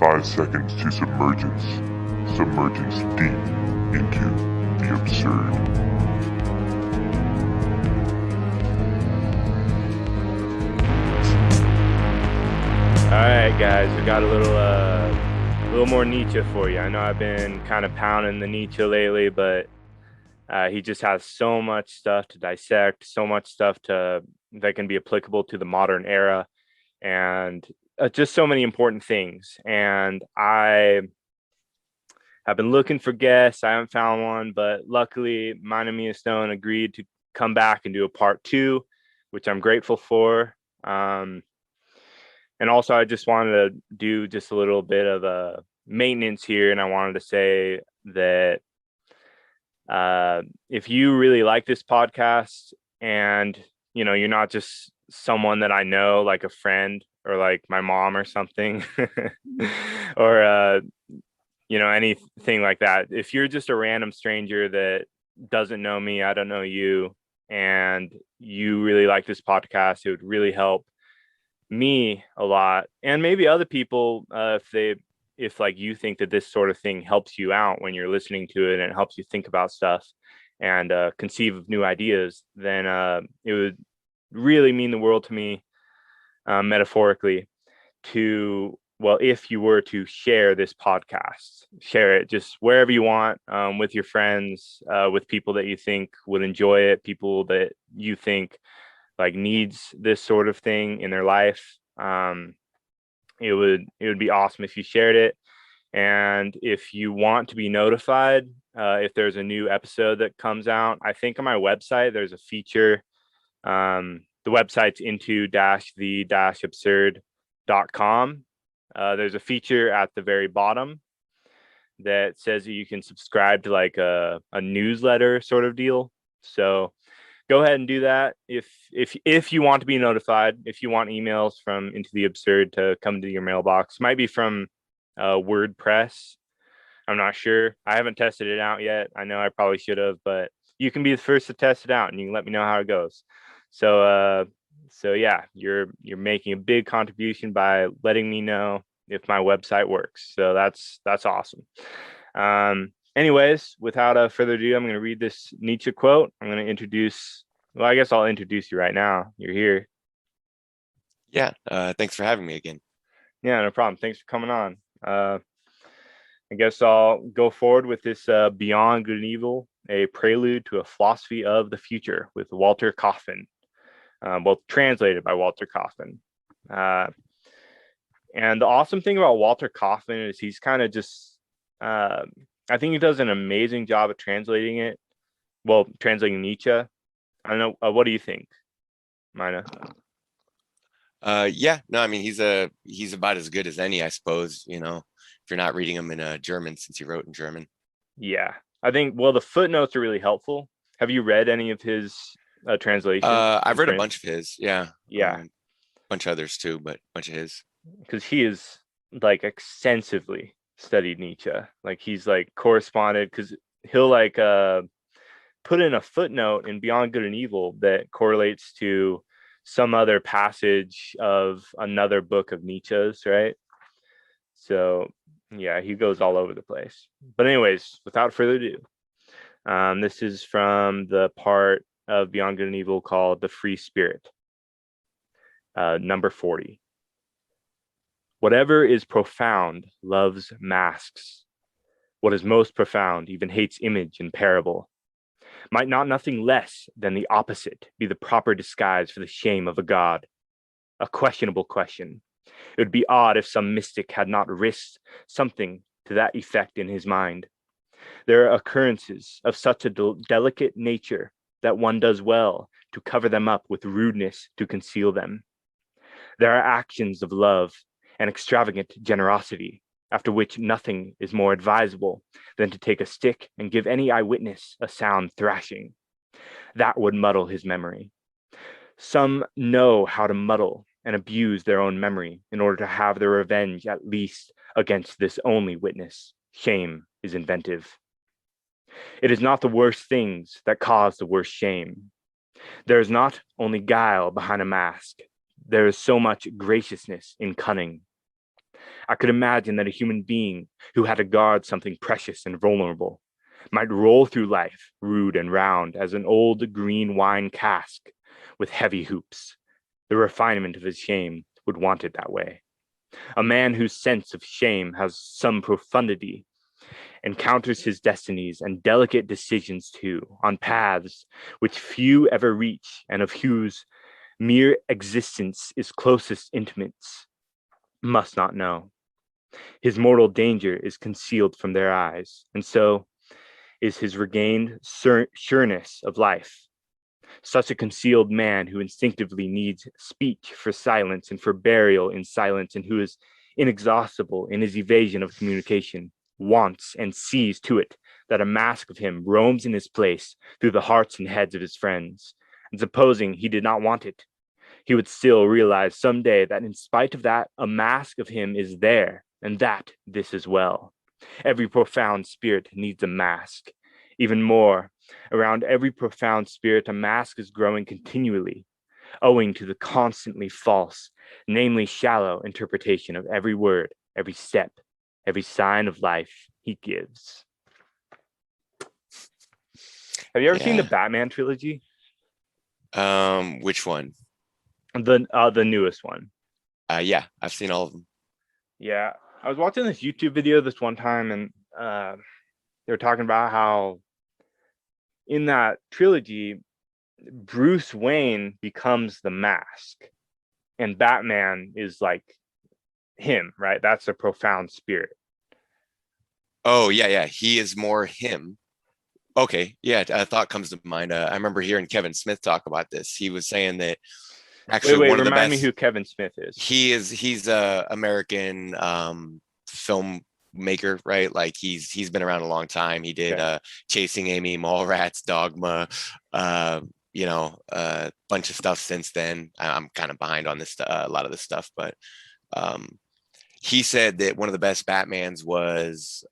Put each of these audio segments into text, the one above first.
5 seconds to submergence. Submergence deep into the absurd. All right, guys, we got a little more Nietzsche for you. I know I've been kind of pounding the Nietzsche lately, but he just has so much stuff to dissect, so much stuff that can be applicable to the modern era, and just so many important things. And I have been looking for guests. I haven't found one, but luckily, Mynaa Miesnowan agreed to come back and do a part 2, which I'm grateful for. And also, I just wanted to do just a little bit of a maintenance here. And I wanted to say that if you really like this podcast and, you're not just someone that I know, like a friend or like my mom or something, or, anything like that. If you're just a random stranger that doesn't know me, I don't know you, and you really like this podcast, it would really help me a lot, and maybe other people, if like you think that this sort of thing helps you out when you're listening to it and it helps you think about stuff and conceive of new ideas, then it would really mean the world to me, metaphorically, if you were to share this podcast, share it just wherever you want, with your friends, with people that you think would enjoy it, people that you think like needs this sort of thing in their life. It would be awesome if you shared it. And if you want to be notified if there's a new episode that comes out, I think on my website there's a feature. The website's into-the-absurd.com. There's a feature at the very bottom that says that you can subscribe to like a newsletter sort of deal. So go ahead and do that if you want to be notified. If you want emails from Into the Absurd to come to your mailbox, might be from WordPress. I'm not sure. I haven't tested it out yet. I know I probably should have, but you can be the first to test it out, and you can let me know how it goes. So yeah, you're making a big contribution by letting me know if my website works. So that's awesome. Anyways, without further ado, I'm going to read this Nietzsche quote. I guess I'll introduce you right now. You're here. Yeah, thanks for having me again. Yeah, no problem. Thanks for coming on. I guess I'll go forward with this Beyond Good and Evil, a prelude to a philosophy of the future with Walter Kaufman. Translated by Walter Kaufman. And the awesome thing about Walter Kaufman is he's kind of just... I think he does an amazing job of translating it. Well, translating Nietzsche. I don't know. What do you think, Mynaa? Yeah, no, I mean, he's about as good as any, I suppose, if you're not reading him in German, since he wrote in German. Yeah, I think, the footnotes are really helpful. Have you read any of his translations? I've read a bunch of his. Yeah. Yeah. A bunch of others too, but a bunch of his. Because he is like extensively studied Nietzsche. Like he's like corresponded, because he'll like put in a footnote in Beyond Good and Evil that correlates to some other passage of another book of Nietzsche's, right? So yeah, he goes all over the place. But anyways, without further ado, this is from the part of Beyond Good and Evil called The Free Spirit, number 40. Whatever is profound loves masks. What is most profound even hates image and parable. Might not nothing less than the opposite be the proper disguise for the shame of a god? A questionable question. It would be odd if some mystic had not risked something to that effect in his mind. There are occurrences of such a delicate nature that one does well to cover them up with rudeness to conceal them. There are actions of love and extravagant generosity, after which nothing is more advisable than to take a stick and give any eyewitness a sound thrashing. That would muddle his memory. Some know how to muddle and abuse their own memory in order to have their revenge, at least against this only witness. Shame is inventive. It is not the worst things that cause the worst shame. There is not only guile behind a mask, there is so much graciousness in cunning. I could imagine that a human being who had to guard something precious and vulnerable might roll through life rude and round as an old green wine cask with heavy hoops. The refinement of his shame would want it that way. A man whose sense of shame has some profundity encounters his destinies and delicate decisions too, on paths which few ever reach and of whose mere existence is closest intimates must not know. His mortal danger is concealed from their eyes, and so is his regained sureness of life. Such a concealed man who instinctively needs speech for silence and for burial in silence, and who is inexhaustible in his evasion of communication, wants and sees to it that a mask of him roams in his place through the hearts and heads of his friends. And supposing he did not want it, he would still realize someday that in spite of that, a mask of him is there, and that this is well. Every profound spirit needs a mask. Even more, around every profound spirit, a mask is growing continually, owing to the constantly false, namely shallow interpretation of every word, every step, every sign of life he gives. Have you ever seen the Batman trilogy? Which one? The newest one. Yeah, I've seen all of them. Yeah, I was watching this YouTube video this one time, and they were talking about how in that trilogy, Bruce Wayne becomes the mask, and Batman is like him, right? That's a profound spirit. Oh, yeah. He is more him. Okay, yeah, a thought comes to mind. I remember hearing Kevin Smith talk about this. He was saying that actually wait, one of the remind best. me who Kevin Smith is. He's a American filmmaker, right? Like he's been around a long time. He did Chasing Amy, Mallrats, Dogma, bunch of stuff since then. I'm kind of behind on this a lot of this stuff, but he said that one of the best Batmans was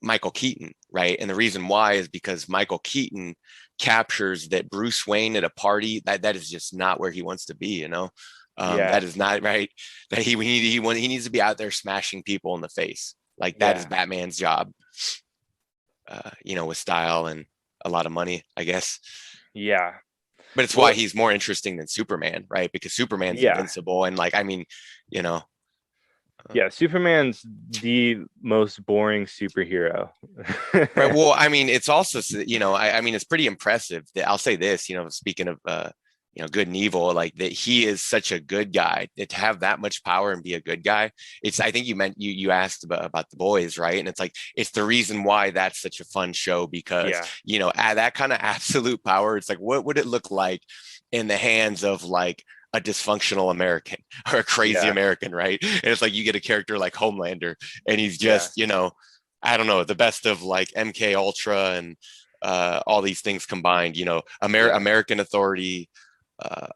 Michael Keaton, right? And the reason why is because Michael Keaton captures that Bruce Wayne at a party that is just not where he wants to be, you know. That is not right. That he needs to be out there smashing people in the face. Like that is Batman's job. With style and a lot of money, I guess. Yeah. But it's why he's more interesting than Superman, right? Because Superman's invincible, and yeah, Superman's the most boring superhero. Right. Well, I mean, it's also, it's pretty impressive that I'll say this, speaking of, good and evil, like that he is such a good guy, that to have that much power and be a good guy. I think you asked about the boys, right? And it's like, it's the reason why that's such a fun show, because, that kind of absolute power, it's like, what would it look like in the hands of like a dysfunctional American or a crazy American, right? And it's like you get a character like Homelander, and he's just, I don't know, the best of like MK Ultra and all these things combined. American Authority,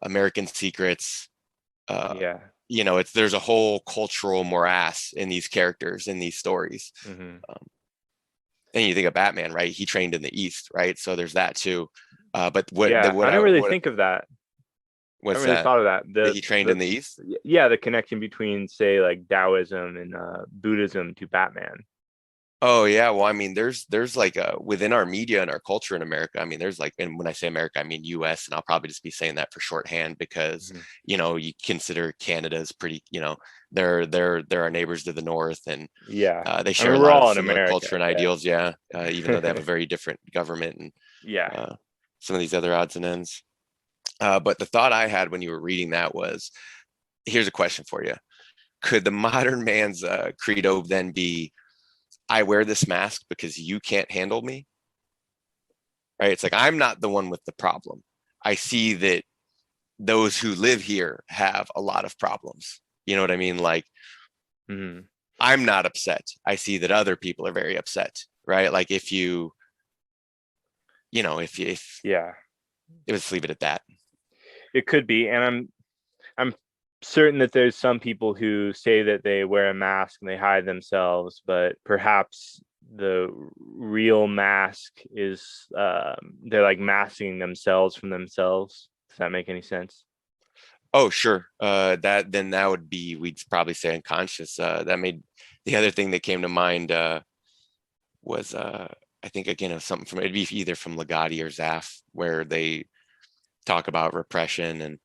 American Secrets. There's a whole cultural morass in these characters, in these stories. Mm-hmm. And you think of Batman, right? He trained in the East, right? So there's that too. But I didn't really think of that. What's I really thought of that. That he trained in the East? Yeah, the connection between, say, like Taoism and Buddhism to Batman. Oh yeah, well, I mean, there's like within our media and our culture in America. I mean, there's like, and when I say America, I mean U.S. And I'll probably just be saying that for shorthand because you consider Canada's pretty, they're our neighbors to the north, and they share a lot of similar culture and ideals. Yeah, even though they have a very different government and some of these other odds and ends. But the thought I had when you were reading that was, here's a question for you. Could the modern man's credo then be, I wear this mask because you can't handle me? Right? It's like, I'm not the one with the problem. I see that those who live here have a lot of problems. You know what I mean? Like, I'm not upset. I see that other people are very upset, right? Like if let's leave it at that. It could be, and I'm certain that there's some people who say that they wear a mask and they hide themselves, but perhaps the real mask is they're like masking themselves from themselves. Does that make any sense? Oh, sure. That would be, we'd probably say unconscious. That made the other thing that came to mind was I think again it was something from, it'd be either from Ligotti or Zaff, where they talk about repression.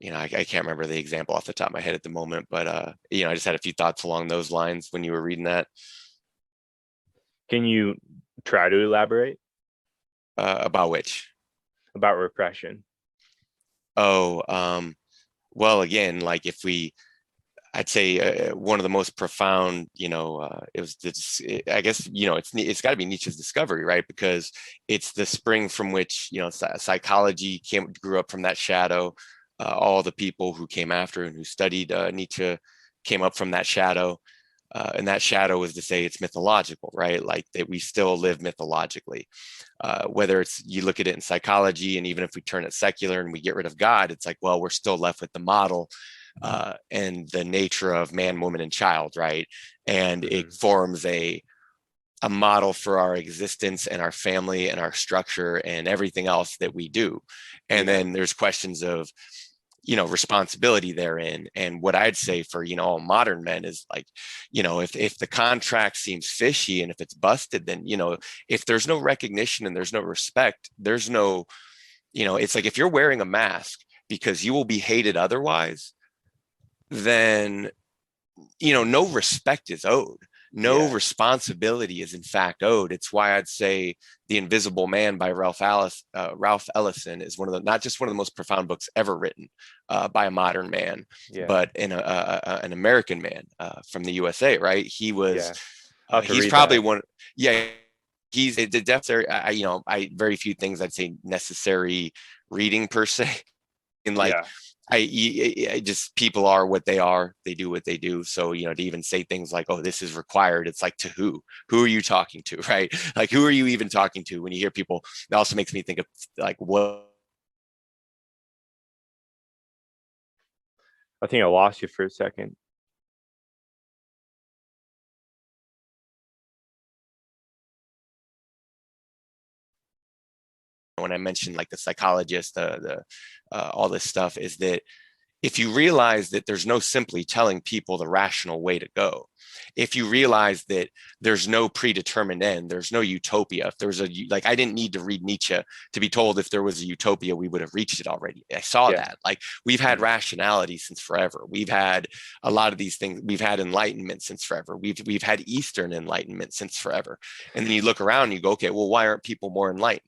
And I can't remember the example off the top of my head at the moment, but I just had a few thoughts along those lines when you were reading that. Can you try to elaborate About which? about repression? Oh, well, again, like I'd say one of the most profound, it was this, I guess, it's got to be Nietzsche's discovery, right? Because it's the spring from which, psychology grew up from that shadow. All the people who came after and who studied Nietzsche came up from that shadow. And that shadow is to say it's mythological, right? Like that we still live mythologically. Whether it's, you look at it in psychology, and even if we turn it secular and we get rid of God, it's like, well, we're still left with the model and the nature of man, woman, and child, right? And it forms a model for our existence and our family and our structure and everything else that we do. And then there's questions of, responsibility therein. And what I'd say for, all modern men is like, if the contract seems fishy and if it's busted, then, if there's no recognition and there's no respect, there's no, it's like if you're wearing a mask because you will be hated otherwise, then no respect is owed. No responsibility is in fact owed. It's why I'd say The Invisible Man by Ralph Ellison is not just one of the most profound books ever written by a modern man, but an American man from the USA, right? He was, he's probably one. Yeah. He's the depth there. I very few things I'd say necessary reading per se. And like, I just, people are what they are. They do what they do. So, to even say things like, oh, this is required. It's like, to who are you talking to? Right. Like, who are you even talking to when you hear people? It also makes me think of like, what? I think I lost you for a second. When I mentioned like the psychologist, all this stuff, is that if you realize that there's no simply telling people the rational way to go, if you realize that there's no predetermined end, there's no utopia. If there's I didn't need to read Nietzsche to be told if there was a utopia, we would have reached it already. I saw that. Like, we've had rationality since forever. We've had a lot of these things. We've had enlightenment since forever. We've had Eastern enlightenment since forever. And then you look around and you go, okay, well, why aren't people more enlightened?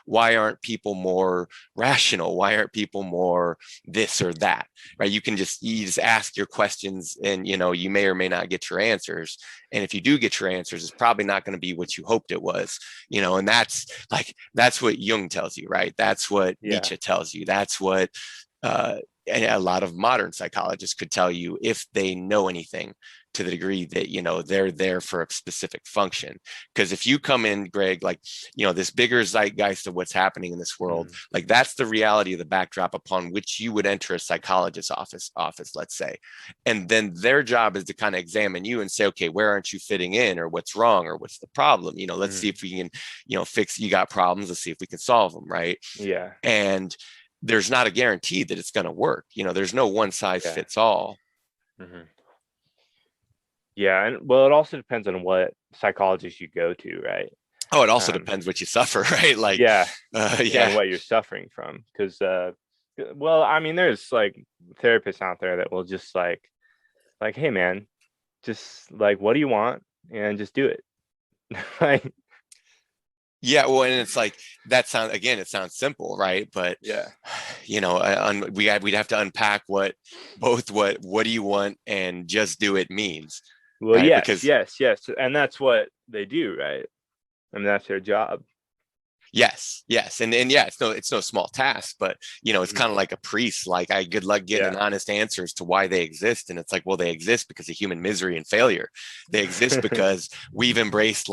Why aren't people more rational? Why aren't people more this or that? Right? You just ask your questions, and you may or may not get your answers. And if you do get your answers, it's probably not going to be what you hoped it was. And that's what Jung tells you, right? That's what Nietzsche tells you. That's what and a lot of modern psychologists could tell you if they know anything, to the degree that they're there for a specific function. Because if you come in, Greg, like this bigger zeitgeist of what's happening in this world, like that's the reality of the backdrop upon which you would enter a psychologist's office, let's say. And then their job is to kind of examine you and say, okay, where aren't you fitting in, or what's wrong, or what's the problem? Let's see if we can fix, you got problems, let's see if we can solve them, right? And there's not a guarantee that it's going to work. There's no one size fits all. Yeah. And well, it also depends on what psychologist you go to, right? Oh, it also depends what you suffer, right? Like, and what you're suffering from. Because, well, I mean, there's like therapists out there that will just like, hey, man, just like, what do you want? And just do it. Like, yeah, well, and it's like it sounds simple, right? But we'd have to unpack what do you want and just do it means. Well, right? Yes, and that's what they do, right? I mean, that's their job. Yes, and it's no small task, but it's kind of like a priest. Like, good luck getting an honest answer as to why they exist, and it's like, well, they exist because of human misery and failure. They exist because we've embraced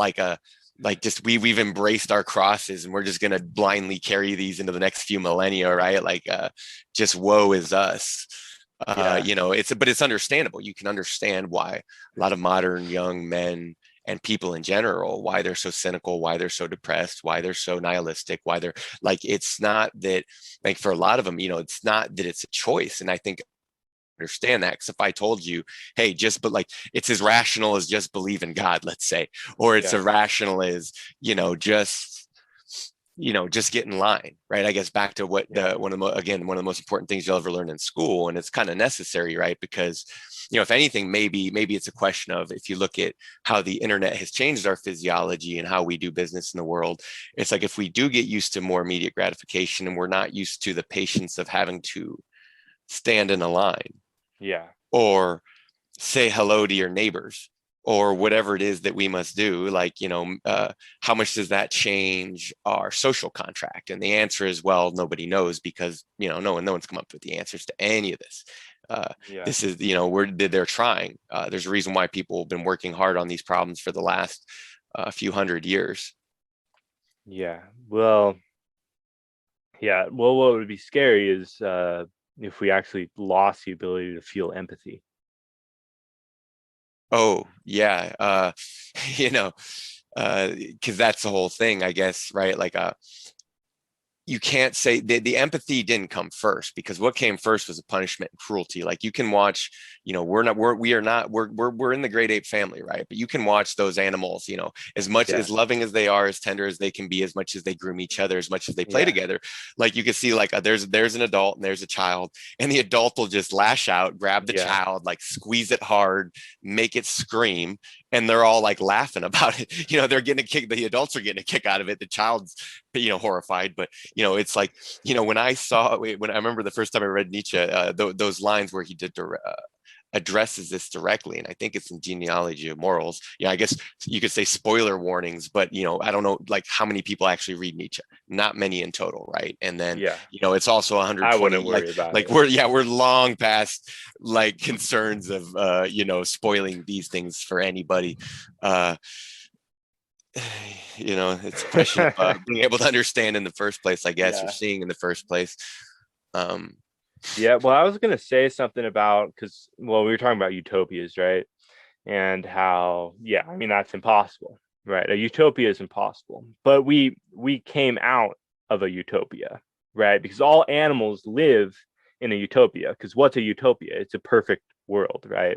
we've embraced our crosses, and we're just going to blindly carry these into the next few millennia, right? Like, just woe is us. But it's understandable. You can understand why a lot of modern young men and people in general, why they're so cynical, why they're so depressed, why they're so nihilistic, why they're like, it's not that, like for a lot of them, you know, it's not that it's a choice. And I think understand that, because if I told you, hey, just but like it's as rational as just believe in God, let's say, or it's Yeah. as rational as, just get in line, right? I guess back to what one of the most important things you'll ever learn in school, and it's kind of necessary, right? Because if anything, maybe it's a question of, if you look at how the internet has changed our physiology and how we do business in the world, it's like if we do get used to more immediate gratification and we're not used to the patience of having to stand in a line, or say hello to your neighbors, or whatever it is that we must do, like, how much does that change our social contract? And the answer is, well, nobody knows, because no one's come up with the answers to any of this. This is, they're trying. There's a reason why people have been working hard on these problems for the last few hundred years. Well, what would be scary is if we actually lost the ability to feel empathy. Oh, yeah. Because that's the whole thing, I guess, right? Like, you can't say the empathy didn't come first, because what came first was a punishment and cruelty. Like, you can watch, we're in the great ape family, right? But you can watch those animals, as much as loving as they are, as tender as they can be, as much as they groom each other, as much as they play together. Like, you can see, like, there's an adult and there's a child, and the adult will just lash out, grab the child, like squeeze it hard, make it scream, and they're all like laughing about it. They're getting a kick. The adults are getting a kick out of it. The child's, horrified. But, it's like, when I remember the first time I read Nietzsche, those lines where he addresses this directly, and I think it's in Genealogy of Morals. I guess you could say spoiler warnings, but I don't know, like, how many people actually read Nietzsche. Not many in total, right? And then it's also 120. I wouldn't worry about it. We're long past like concerns of spoiling these things for anybody. It's a question of being able to understand in the first place, I guess, or seeing in the first place. Well, I was going to say something about, because, we were talking about utopias, right? And how, that's impossible, right? A utopia is impossible, but we came out of a utopia, right? Because all animals live in a utopia. Because what's a utopia? It's a perfect world, right?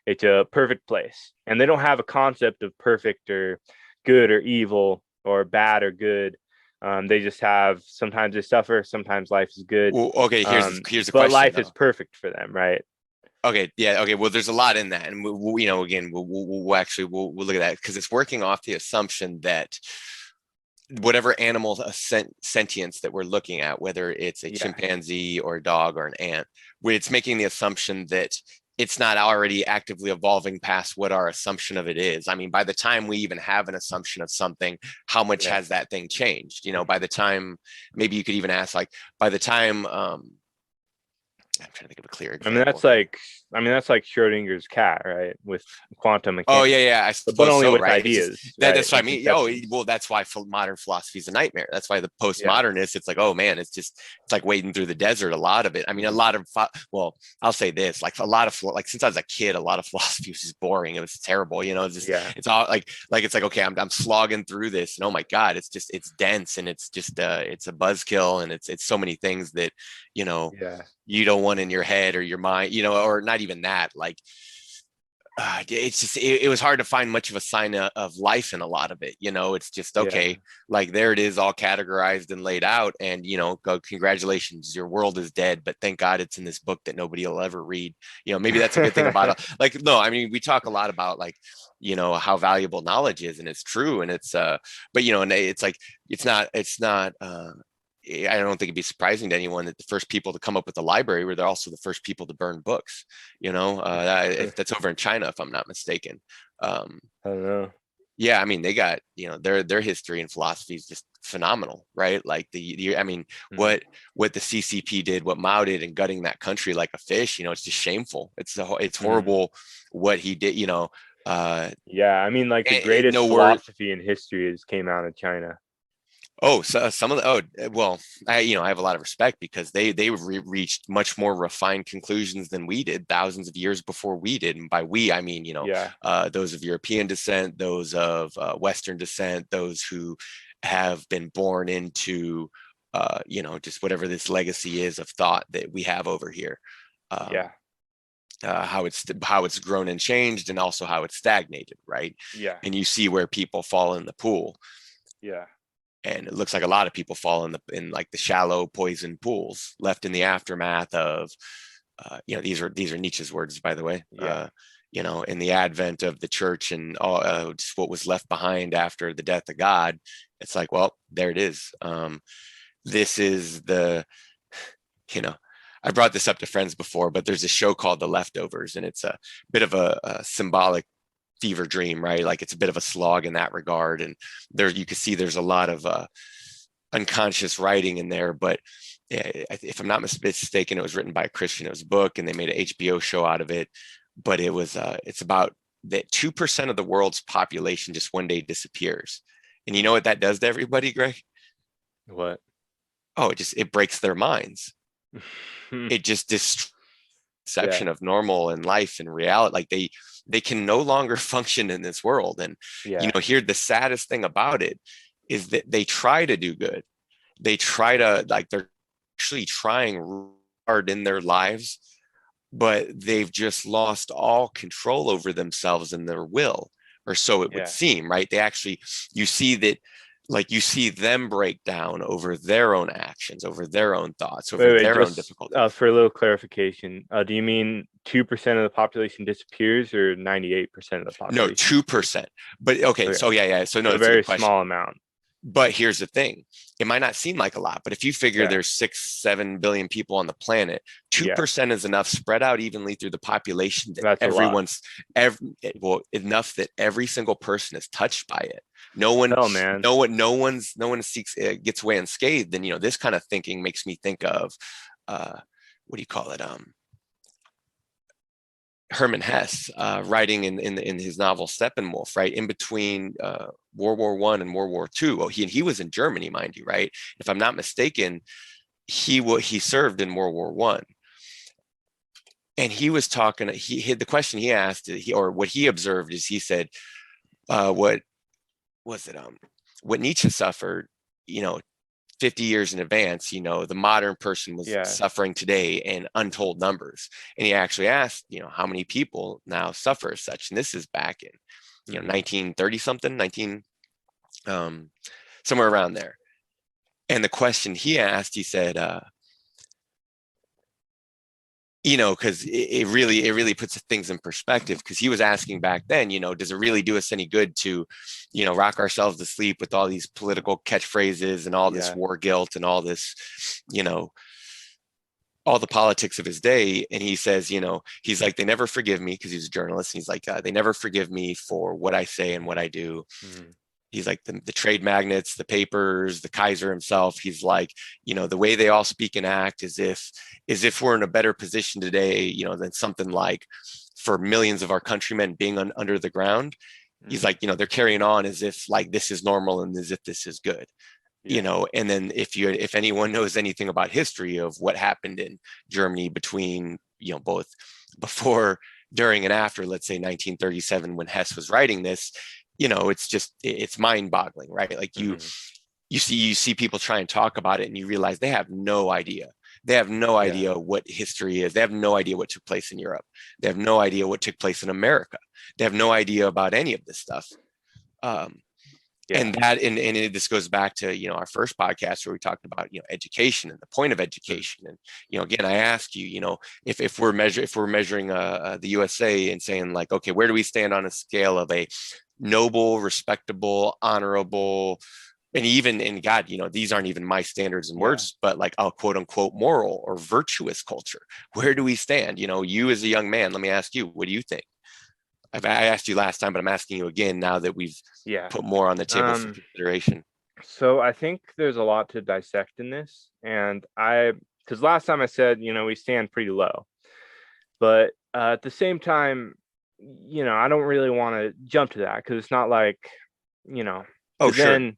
It's a perfect place. And they don't have a concept of perfect or good or evil or bad or good. They just have, sometimes they suffer, sometimes life is good. Well, okay, here's the question. But life is perfect for them, right? Okay, yeah, okay. Well, there's a lot in that, and again, we'll look at that, because it's working off the assumption that whatever animal sentience that we're looking at, whether it's a chimpanzee or a dog or an ant, it's making the assumption that it's not already actively evolving past what our assumption of it is. I mean, by the time we even have an assumption of something, how much has that thing changed? By the time, maybe you could even ask, like, by the time, I'm trying to think of a clear example. I mean, that's like Schrodinger's cat, right? With quantum mechanics. Oh, yeah. But only with right? ideas. That's what I mean. Well, that's why modern philosophy is a nightmare. That's why the postmodernists, it's like, oh man, it's like wading through the desert. A lot of it. I mean, I'll say this, like, a lot of, like, since I was a kid, a lot of philosophy was just boring. It was terrible. It's all like it's like, okay, I'm slogging through this, and oh my God, it's dense, and it's just it's a buzzkill, and it's so many things that, you don't want in your head or your mind, or not even that. Like, it's just, it was hard to find much of a sign of life in a lot of it. It's just, okay, like, there it is, all categorized and laid out, and go, congratulations, your world is dead, but thank God it's in this book that nobody will ever read. Maybe that's a good thing about it. Like, no, I mean, we talk a lot about, like, how valuable knowledge is, and it's true, and it's but and it's like, it's not I don't think it'd be surprising to anyone that the first people to come up with the library were also the first people to burn books. That's over in China, if I'm not mistaken. I don't know. Yeah, I mean, they got, their history and philosophy is just phenomenal, right? Like, what the CCP did, what Mao did in gutting that country like a fish, it's just shameful. It's horrible what he did. I mean, like, the greatest philosophy in history came out of China. Oh, so some of the well, I have a lot of respect because they reached much more refined conclusions than we did thousands of years before we did. And by we, I mean, Yeah. those of European descent, those of Western descent, those who have been born into just whatever this legacy is of thought that we have over here. Yeah. How it's grown and changed, and also how it's stagnated, right? Yeah. And you see where people fall in the pool, Yeah. and it looks like a lot of people fall in like the shallow poison pools left in the aftermath of these are Nietzsche's words, by the way. Yeah. In the advent of the church and all just what was left behind after the death of God. It's like, well, there it is. This is the I brought this up to friends before, but there's a show called The Leftovers, and it's a bit of a symbolic fever dream, right? Like it's a bit of a slog in that regard. And there you can see there's a lot of unconscious writing in there. But if I'm not mistaken, it was written by a Christian. It was a book, and they made an HBO show out of it. But it's about that 2% of the world's population just one day disappears. And you know what that does to everybody, Greg? What? Oh, it breaks their minds. It just destroys perception of normal and life and reality. Like they can no longer function in this world. And here the saddest thing about it is that they try to do good. They try to, like, they're actually trying hard in their lives, but they've just lost all control over themselves and their will, or so it would seem, right? You see that, like, you see them break down over their own actions, over their own thoughts, over their own difficulties. For a little clarification, do you mean 2% of the population disappears, or 98% of the population? No, 2%. But okay, so yeah. So no, it's a very small amount. But here's the thing. It might not seem like a lot, but if you figure there's 6-7 billion people on the planet, 2% is enough spread out evenly through the population that enough that every single person is touched by it. No one gets away unscathed. And this kind of thinking makes me think of what do you call it? Hermann Hesse writing in his novel Steppenwolf, right in between World War I and World War II. Well, he was in Germany, mind you, right? If I'm not mistaken, he served in World War I, and he was talking. The question he asked, or what he observed, is he said, "What was it? What Nietzsche suffered, 50 years in advance, the modern person was suffering today in untold numbers." And he actually asked, how many people now suffer as such? And this is back in, 1930 something, somewhere around there. And the question he asked, he said, because it really puts things in perspective, because he was asking back then, does it really do us any good to, rock ourselves to sleep with all these political catchphrases and all this war guilt and all this, all the politics of his day. And he says, he's like, they never forgive me, because he's a journalist. And he's like, they never forgive me for what I say and what I do. Mm-hmm. He's like, the trade magnates, the papers, the Kaiser himself. He's like, the way they all speak and act is if we're in a better position today, than something like for millions of our countrymen being under the ground. Mm-hmm. He's like, they're carrying on as if like this is normal and as if this is good. And then if anyone knows anything about history of what happened in Germany between, both before, during, and after, let's say 1937, when Hess was writing this, it's mind boggling, right? Like you see people try and talk about it, and you realize they have no idea. They have no idea what history is. They have no idea what took place in Europe. They have no idea what took place in America. They have no idea about any of this stuff. And this goes back to, our first podcast where we talked about, education and the point of education. And, again, I ask you, if we're measuring the USA and saying like, okay, where do we stand on a scale of a noble, respectable, honorable, and even in God, these aren't even my standards and words, but like a quote unquote moral or virtuous culture. Where do we stand? You as a young man, let me ask you, what do you think? I asked you last time, but I'm asking you again now that we've put more on the table for consideration. So I think there's a lot to dissect in this. And because last time I said, we stand pretty low, but at the same time, I don't really want to jump to that, because it's not like, Oh, sure.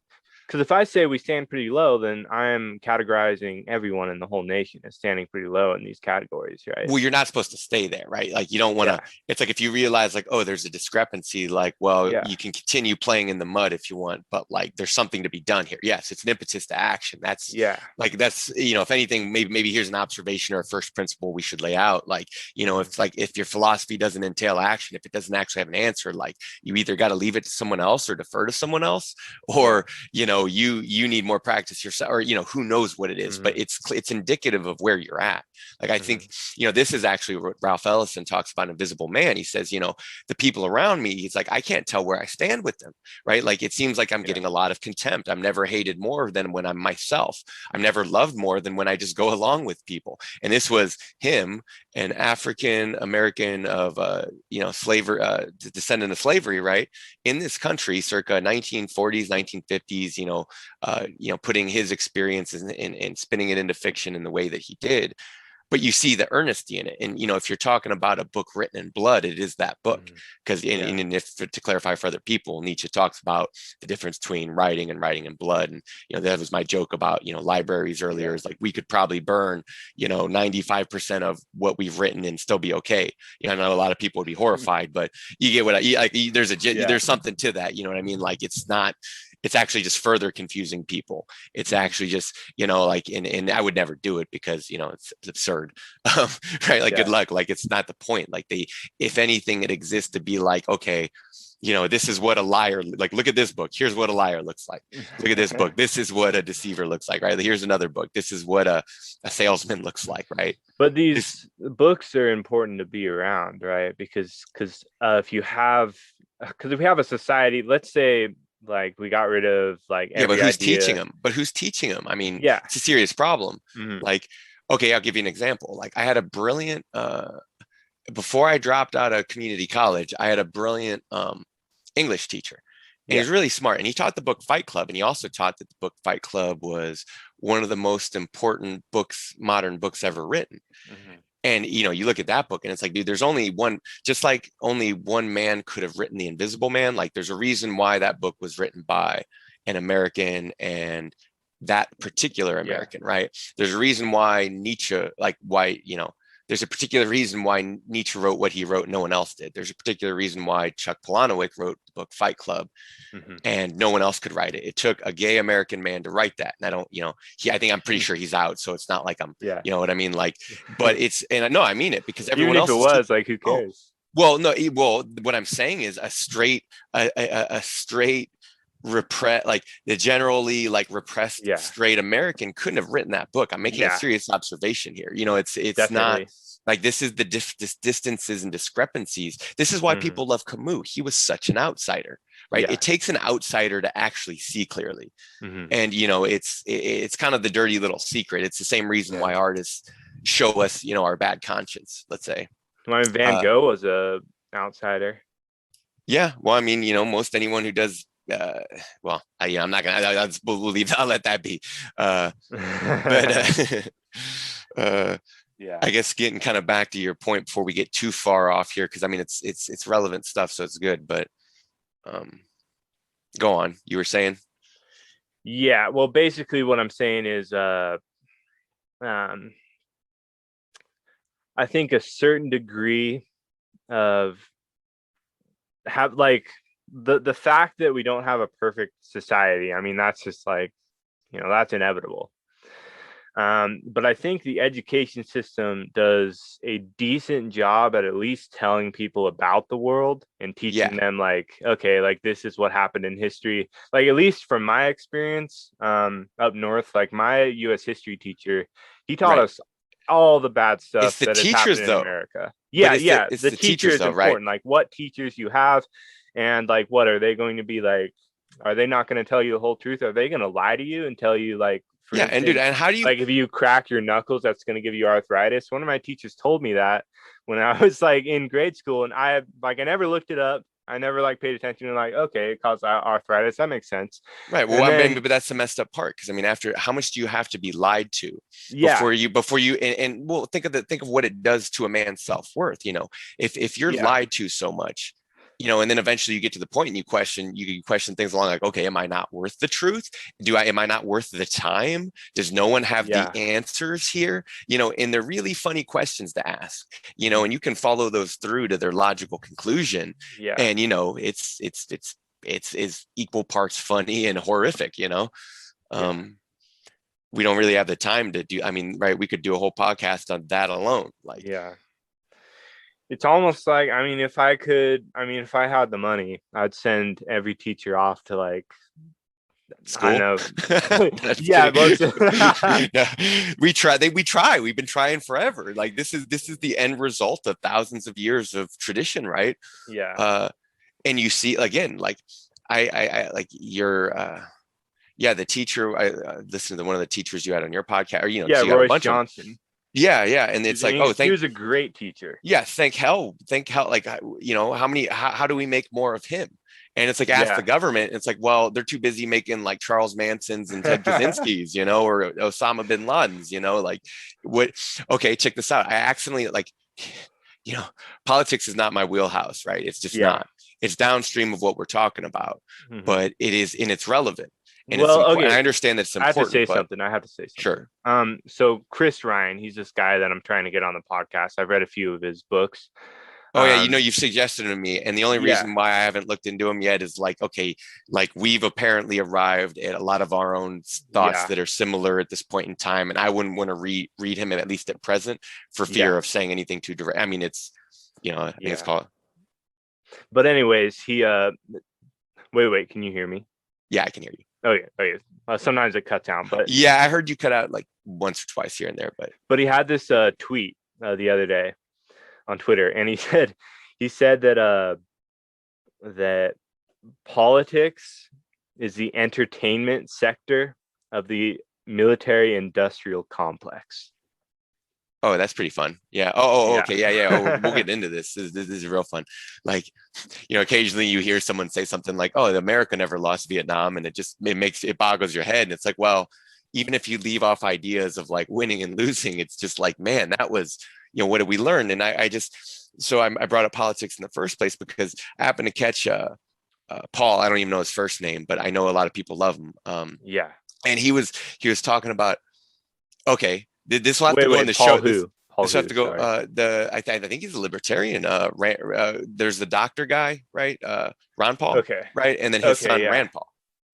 Because if I say we stand pretty low, then I'm categorizing everyone in the whole nation as standing pretty low in these categories, right? Well, you're not supposed to stay there, right? Like you don't want to, Yeah. it's like if you realize like, oh, there's a discrepancy, like, well, Yeah. you can continue playing in the mud if you want, but like there's something to be done here. Yes, it's an impetus to action. That's Yeah. like, that's, you know, if anything, maybe here's an observation or a first principle we should lay out. Like, you know, if your philosophy doesn't entail action, if it doesn't actually have an answer, like you either got to leave it to someone else or defer to someone else, or, you know, you need more practice yourself, or, you know, who knows what it is, but it's indicative of where you're at. Like, I think, you know, this is actually what Ralph Ellison talks about in Invisible Man. He says, you know, the people around me, he's like, I can't tell where I stand with them, right? Like, it seems like I'm getting a lot of contempt. I'm never hated more than when I'm myself. I'm never loved more than when I just go along with people. And this was him, an African American of, you know, slavery, descendant of slavery, right? In this country, circa 1940s, 1950s, you know, putting his experiences and spinning it into fiction in the way that he did. But you see the earnesty in it. And, you know, if you're talking about a book written in blood, it is that book. Because if to clarify for other people, Nietzsche talks about the difference between writing in blood. And, you know, that was my joke about, you know, libraries earlier, is like, we could probably burn, you know, 95% of what we've written and still be okay. You know, I know a lot of people would be horrified, but you get what there's something to that. You know what I mean? Like, it's actually just further confusing people. It's actually just, you know, like, and I would never do it because, you know, it's absurd, right? Like, good luck. Like, it's not the point. Like, if anything, it exists to be like, okay, you know, this is what a liar, like, look at this book. Here's what a liar looks like. Look at this book. This is what a deceiver looks like, right? Here's another book. This is what a salesman looks like, right? But these books are important to be around, right? Because if we have a society, let's say, like, we got rid of like every but who's idea. teaching them? But who's teaching them? I mean, yeah, it's a serious problem. Like, okay, I'll give you an example. Like, I had a brilliant, before I dropped out of community college, I had a brilliant English teacher. And he was really smart. And he taught the book Fight Club. And he also taught that the book Fight Club was one of the most important books, modern books ever written. And, you know, you look at that book and it's like, dude, there's only one, just like only one man could have written The Invisible Man. Like, there's a reason why that book was written by an American, and that particular American, right? There's a reason why Nietzsche, like, why, you know, there's a particular reason why Nietzsche wrote what he wrote, no one else did. There's a particular reason why Chuck Palahniuk wrote the book Fight Club, and no one else could write it. It took a gay American man to write that. And I don't, you know, I'm pretty sure he's out. So it's not like I'm, you know what I mean? Like, but it's, and I know I mean it, because everyone even if else it was like, who cares? Well, no, what I'm saying is a straight like the generally like repressed straight American couldn't have written that book. I'm making a serious observation here. You know, it's definitely not like, this is the distances and discrepancies. This is why people love Camus. He was such an outsider, right? It takes an outsider to actually see clearly. And, you know, it's kind of the dirty little secret. It's the same reason why artists show us, you know, our bad conscience, let's say. I mean, Van Gogh was a outsider. Yeah. Well, I mean, you know, most anyone who does, well, I'm not gonna, I'll let that be. I guess getting kind of back to your point before we get too far off here, because I mean, it's relevant stuff, so it's good. But go on. You were saying? Yeah. Well, basically, what I'm saying is, I think a certain degree of the fact that we don't have a perfect society, I mean, that's just like, you know, that's inevitable. But I think the education system does a decent job at least telling people about the world and teaching them, like, okay, like, this is what happened in history. Like, at least from my experience, up north, like, my U.S. history teacher, he taught us all the bad stuff that has happened in America. The teacher is important. Like, what teachers you have, and like, what are they going to be like? Are they not going to tell you the whole truth? Are they going to lie to you and tell you, like, for instance, and dude, and how do you, like, if you crack your knuckles, that's going to give you arthritis? One of my teachers told me that when I was like in grade school, and I never looked it up. I never like paid attention, and like, okay, it causes arthritis. That makes sense. Right. Well, I mean, but that's the messed up part. Cause I mean, after how much do you have to be lied to before you, and well, think of what it does to a man's self-worth. You know, if you're lied to so much, and then eventually you get to the point and you question things along like, okay, am I not worth the truth? Am I not worth the time? Does no one have the answers here? And they're really funny questions to ask, and you can follow those through to their logical conclusion. Yeah. And, it's equal parts funny and horrific, we don't really have the time to do, right. We could do a whole podcast on that alone. It's almost like, if I had the money, I'd send every teacher off to like school. I know. We try. We've been trying forever. Like this is the end result of thousands of years of tradition, right? Yeah. And you see again, like I like your the teacher. I listened to one of the teachers you had on your podcast, or Royce Johnson. Yeah. And it's like, he was a great teacher. Yeah. Thank hell. Like, how do we make more of him? And it's like, ask the government. It's like, well, they're too busy making like Charles Manson's and Ted Kaczynski's, or Osama bin Laden's, like what? Okay. Check this out. I accidentally politics is not my wheelhouse, right? It's just not. It's downstream of what we're talking about, but it is, and it's relevant. And okay. I understand that it's important. I have to say something. Sure. So Chris Ryan, he's this guy that I'm trying to get on the podcast. I've read a few of his books. Oh yeah, you've suggested to me, and the only reason why I haven't looked into him yet is like, okay, like we've apparently arrived at a lot of our own thoughts that are similar at this point in time, and I wouldn't want to read him at least at present for fear of saying anything too direct. I think it's called. But anyways, he wait, can you hear me? Yeah, I can hear you. Oh yeah. Sometimes it cuts out, but I heard you cut out like once or twice here and there, but he had this tweet the other day on Twitter, and he said that that politics is the entertainment sector of the military industrial complex. Oh, that's pretty fun. Yeah. Okay. Yeah. We'll get into this. This is real fun. Like, occasionally you hear someone say something like, "Oh, America never lost Vietnam," and it boggles your head. And it's like, well, even if you leave off ideas of like winning and losing, it's just like, man, that was, what did we learn? And I brought up politics in the first place because I happened to catch Paul. I don't even know his first name, but I know a lot of people love him. And he was talking about, okay. This will have to go in the show. This will have to go. I think he's a libertarian. There's the doctor guy, right? Ron Paul. Okay. Right, and then his son Rand Paul.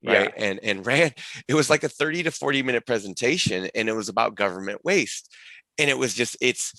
Right, and Rand. It was like a 30 to 40 minute presentation, and it was about government waste, and it was just it's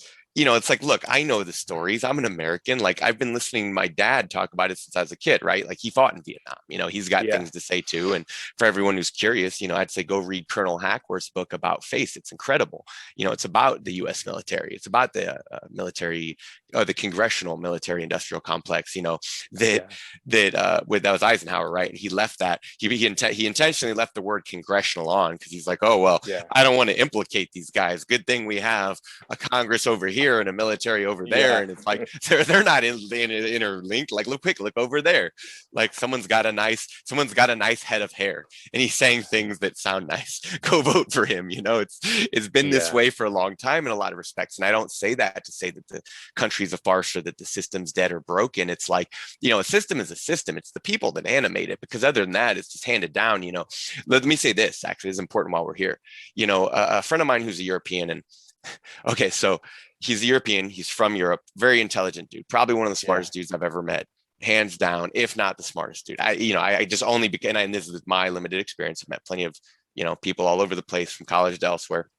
like, look, I know the stories. I'm an American. Like I've been listening to my dad talk about it since I was a kid, right? Like he fought in Vietnam, he's got things to say too. And for everyone who's curious, I'd say go read Colonel Hackworth's book about FACE. It's incredible. It's about the U.S. military. It's about the military, the congressional military industrial complex, that was Eisenhower, right? And he left that. He intentionally left the word congressional on because he's like, oh, well, I don't want to implicate these guys. Good thing we have a Congress over here and a military over there, and it's like they're not interlinked. Like look over there, like someone's got a nice head of hair and he's saying things that sound nice. Go vote for him. It's been this way for a long time in a lot of respects, and I don't say that to say that the country's a farce or that the system's dead or broken. It's like, a system is a system. It's the people that animate it, because other than that, it's just handed down. Let me say this, actually is important while we're here. A friend of mine who's a European, and okay, so he's a European. He's from Europe. Very intelligent dude. Probably one of the smartest dudes I've ever met, hands down, if not the smartest dude. I just only began, and this is my limited experience. I've met plenty of, people all over the place from college to elsewhere,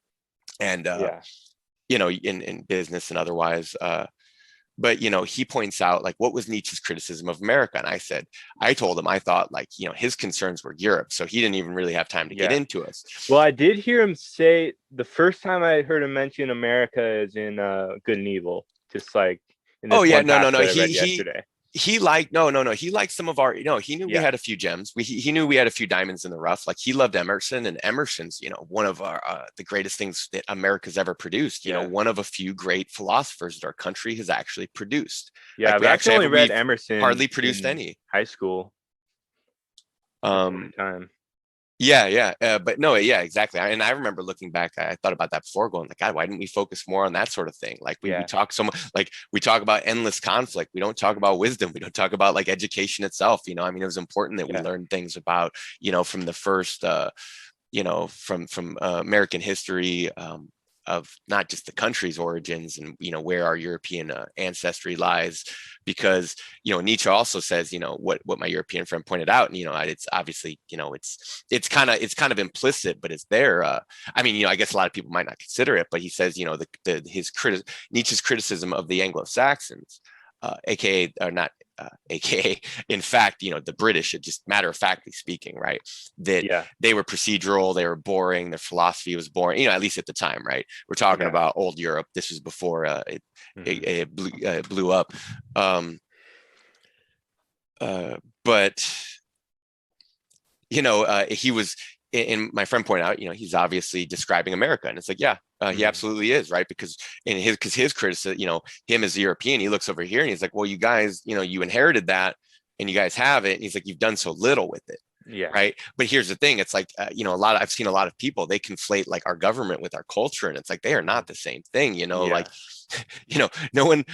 and in business and otherwise. But he points out, like, what was Nietzsche's criticism of America? And I told him I thought, like, his concerns were Europe, so he didn't even really have time to get into us. Well, I did hear him say, the first time I heard him mention America is in Good and Evil, just like in this yesterday. He liked he liked some of our, he knew we had a few gems. He knew we had a few diamonds in the rough. Like he loved Emerson, and Emerson's, one of our the greatest things that America's ever produced. One of a few great philosophers that our country has actually produced. Yeah, like, I've actually only read Emerson. Hardly produced any high school. Time. Yeah. But no, yeah, exactly. And I remember looking back, I thought about that before, going like, God, why didn't we focus more on that sort of thing? Like we Yeah. talk so much, like we talk about endless conflict. We don't talk about wisdom. We don't talk about like education itself. I mean, it was important that we Yeah. learned things about, from the first, from American history, of not just the country's origins and where our European ancestry lies, because Nietzsche also says what my European friend pointed out, and it's obviously it's kind of implicit, but it's there. I mean, I guess a lot of people might not consider it, but he says Nietzsche's criticism of the Anglo-Saxons, aka or not aka in fact the British, just matter of factly speaking, right, that Yeah. they were procedural, they were boring, their philosophy was boring, at least at the time, right? We're talking about old Europe. This was before it blew up. But he was, and my friend pointed out, he's obviously describing America, and it's like, yeah, he absolutely is, right? Because his criticism, him as a European, he looks over here and he's like, well, you guys, you inherited that, and you guys have it. And he's like, you've done so little with it. Yeah. Right. But here's the thing. It's like, I've seen a lot of people, they conflate like our government with our culture. And it's like, they are not the same thing, like, no one,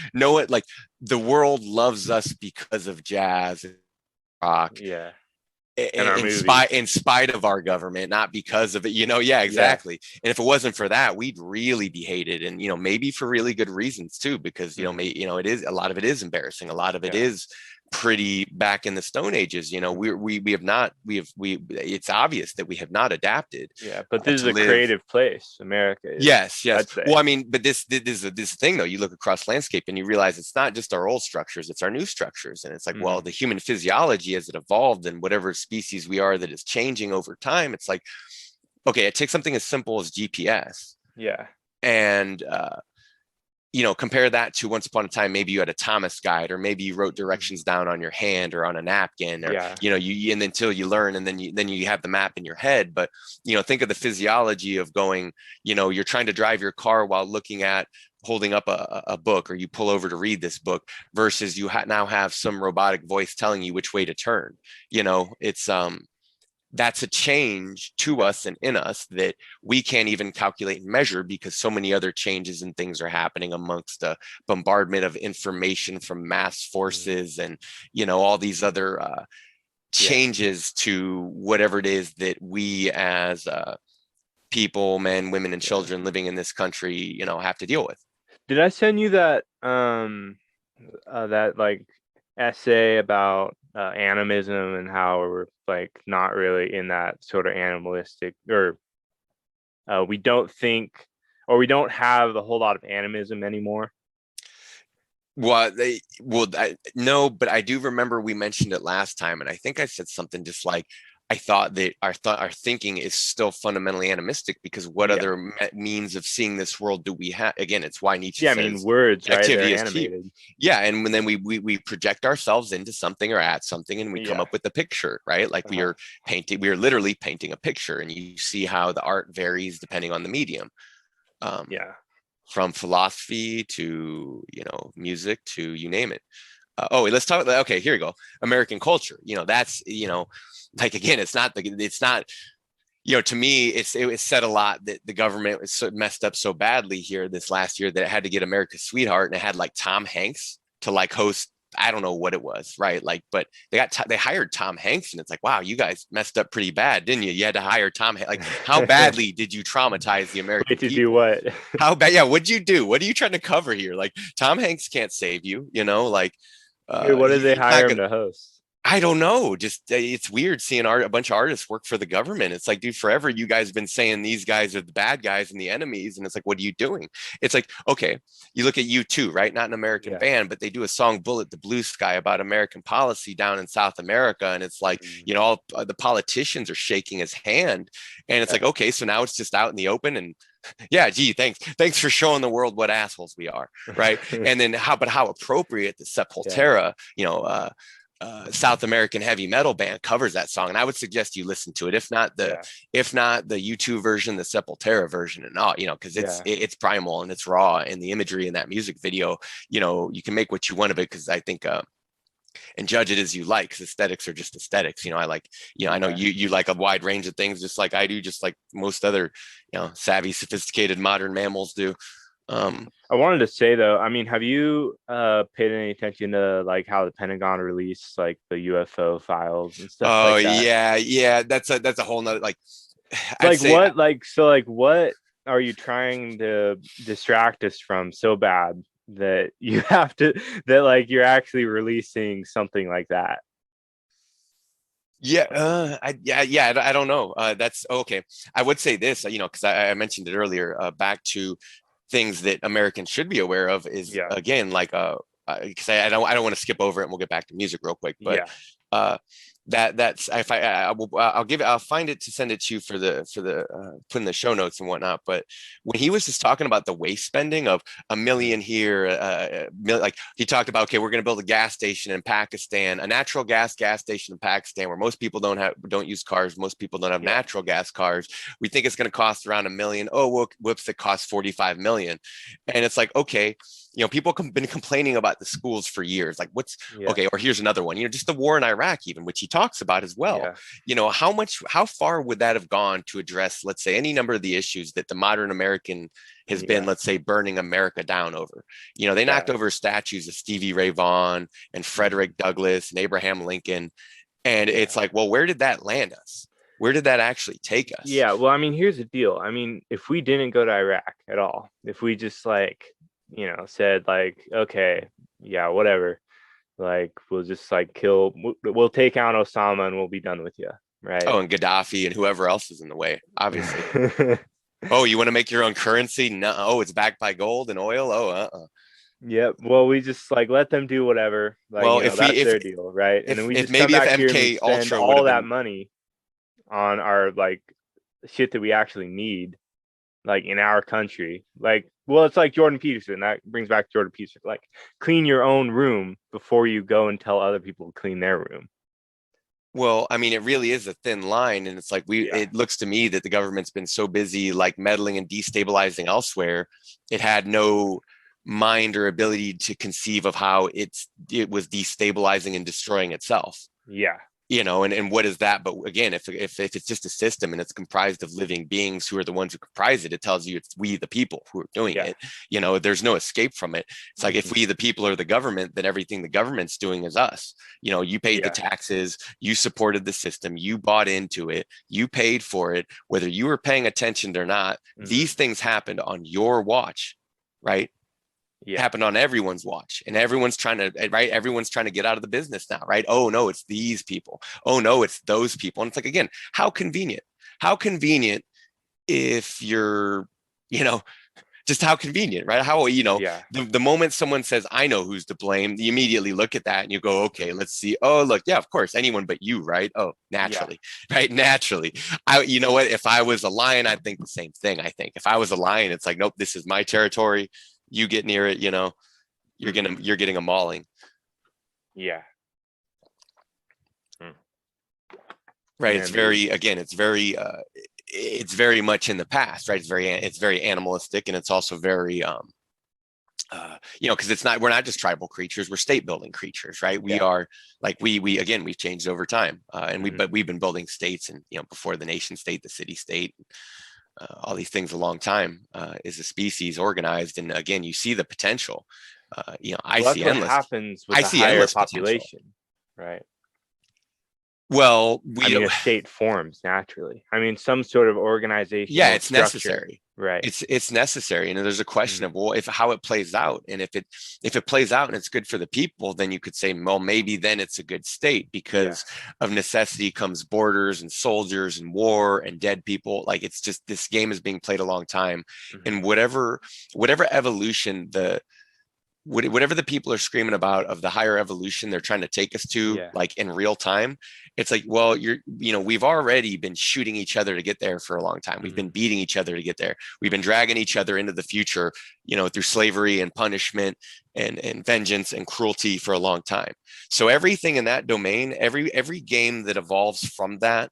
like the world loves us because of jazz and rock. Yeah. In spite of our government, not because of it, yeah, exactly. And if it wasn't for that, we'd really be hated, and maybe for really good reasons too, because it is, a lot of it is embarrassing, a lot of it is pretty back in the Stone Ages. It's obvious that we have not adapted. Yeah, but this is a creative place, America is. Yes. Well, I mean, but this thing though, you look across landscape and you realize it's not just our old structures, it's our new structures. And it's like, well, the human physiology as it evolved, and whatever species we are that is changing over time, it's like, okay, it takes something as simple as GPS. Yeah. And compare that to once upon a time, maybe you had a Thomas guide, or maybe you wrote directions down on your hand or on a napkin, or and until you learn, and then you have the map in your head. But think of the physiology of going, you're trying to drive your car while holding up a book, or you pull over to read this book, versus you now have some robotic voice telling you which way to turn. It's that's a change to us and in us that we can't even calculate and measure, because so many other changes and things are happening amongst a bombardment of information from mass forces, and all these other changes to whatever it is that we as people, men, women, and children living in this country, have to deal with. Did I send you that that like essay about animism, and how we're like not really in that sort of animalistic, or we don't think, or we don't have a whole lot of animism anymore? No, but I do remember we mentioned it last time, and I think I said something just like, I thought that our thinking is still fundamentally animistic, because what other means of seeing this world do we have? Again, it's why Nietzsche says, I mean, words, right? Activity is key. Yeah, and then we project ourselves into something or at something, and we come up with a picture, right? Like we are literally painting a picture, and you see how the art varies depending on the medium. From philosophy to music to you name it. Let's talk. Okay, here we go. American culture. That's like, again, it's not to me, it was said a lot that the government was so messed up so badly here this last year that it had to get America's Sweetheart, and it had like Tom Hanks to like host. I don't know what it was, right? Like, but they hired Tom Hanks, and it's like, wow, you guys messed up pretty bad, didn't you? You had to hire Tom Hanks. Like, how badly did you traumatize the American people? Do what? How bad? Yeah, what'd you do? What are you trying to cover here? Like, Tom Hanks can't save you, like. What did they hire him to host? I don't know. Just it's weird seeing a bunch of artists work for the government. It's like, dude, forever you guys have been saying these guys are the bad guys and the enemies, and it's like, what are you doing? It's like, okay, you look at U2, right? Not an American band, but they do a song, "Bullet the Blue Sky," about American policy down in South America, and it's like, all the politicians are shaking his hand, and it's like, okay, so now it's just out in the open, and gee, thanks for showing the world what assholes we are, right? And then how appropriate the Sepultura, South American heavy metal band covers that song, and I would suggest you listen to it. If not the U2 version, the Sepultura version, and all, because it's primal and it's raw, and the imagery in that music video, you can make what you want of it. Because I think and judge it as you like, because aesthetics are just aesthetics. I like, I know you like a wide range of things just like I do, just like most other, savvy, sophisticated modern mammals do. I wanted to say though, I mean, have you paid any attention to like how the Pentagon released like the UFO files and stuff Oh like that? yeah, that's a whole nother, like, Like what, like, so like what are you trying to distract us from so bad that you have to, that like you're actually releasing something like that? I don't know. That's okay. I would say this, because I mentioned it earlier, back to things that Americans should be aware of is, Yeah. again, like, because I don't want to skip over it, and we'll get back to music real quick, but Yeah. that's, if I'll find it to send it to you for the put in the show notes and whatnot. But when he was just talking about the waste spending of a million here, like he talked about, okay, we're going to build a gas station in Pakistan, a natural gas station in Pakistan, where most people don't use cars, most people don't have natural gas cars. We think it's going to cost around $1 million. Oh, whoops, it costs 45 million. And it's like, okay, people have been complaining about the schools for years. Like, okay, or here's another one, just the war in Iraq, even, which he talks about as well. How far would that have gone to address, let's say, any number of the issues that the modern American has been, let's say, burning America down over? They knocked over statues of Stevie Ray Vaughan and Frederick Douglass and Abraham Lincoln. And it's like, well, where did that land us? Where did that actually take us? Yeah, well, I mean, here's the deal. I mean, if we didn't go to Iraq at all, if we just like, said like, okay, yeah, whatever, like we'll just like we'll take out Osama and we'll be done with you, right? Oh, and Gaddafi and whoever else is in the way, obviously. Oh, you want to make your own currency? No. Oh, it's backed by gold and oil. Oh, Yep. Well, we just like let them do whatever. Like, well, that's their deal, right? And then we just come maybe if back here and we MK spend Ultra all that money on our like shit that we actually need, like in our country. Like, well, it's like Jordan Peterson. That brings back Jordan Peterson. Like, clean your own room before you go and tell other people to clean their room. Well, I mean, it really is a thin line. And it's like, it looks to me that the government's been so busy like meddling and destabilizing elsewhere, it had no mind or ability to conceive of how it was destabilizing and destroying itself. Yeah. And what is that? But again, if it's just a system and it's comprised of living beings who are the ones who comprise it, it tells you it's we, the people, who are doing it. There's no escape from it. It's like, if we, the people, are the government, then everything the government's doing is us. You paid the taxes, you supported the system, you bought into it, you paid for it, whether you were paying attention or not. These things happened on your watch, right? Happened on everyone's watch, and everyone's trying to get out of the business now, right? Oh no, it's these people. Oh no, it's those people. And it's like, again, how convenient if you're, just how convenient, right? How, the moment someone says, I know who's to blame, you immediately look at that and you go, okay, let's see. Oh, look, yeah, of course, anyone but you, right? Oh, naturally, right? Naturally. You know what? If I was a lion, I'd think the same thing. I think if I was a lion, it's like, nope, this is my territory. You get near it, you're getting a mauling. Yeah. Right. It's very much in the past, right? It's very animalistic, and it's also very, because we're not just tribal creatures, we're state building creatures, right? We are like, we've changed over time, but we've been building states, and, before the nation state, the city state, all these things a long time, is a species organized. And again, you see the potential. I see endless. Happens with a higher population, right? Well, a state forms naturally. I mean, some sort of organization. Yeah, it's necessary, right? It's necessary, and there's a question of, well, how it plays out, and if it plays out and it's good for the people, then you could say, well, maybe then it's a good state, because of necessity comes borders and soldiers and war and dead people. Like, it's just, this game is being played a long time, and whatever evolution whatever the people are screaming about of the higher evolution they're trying to take us to, like in real time, it's like, well, we've already been shooting each other to get there for a long time. We've been beating each other to get there. We've been dragging each other into the future, through slavery and punishment and vengeance and cruelty for a long time. So everything in that domain, every game that evolves from that,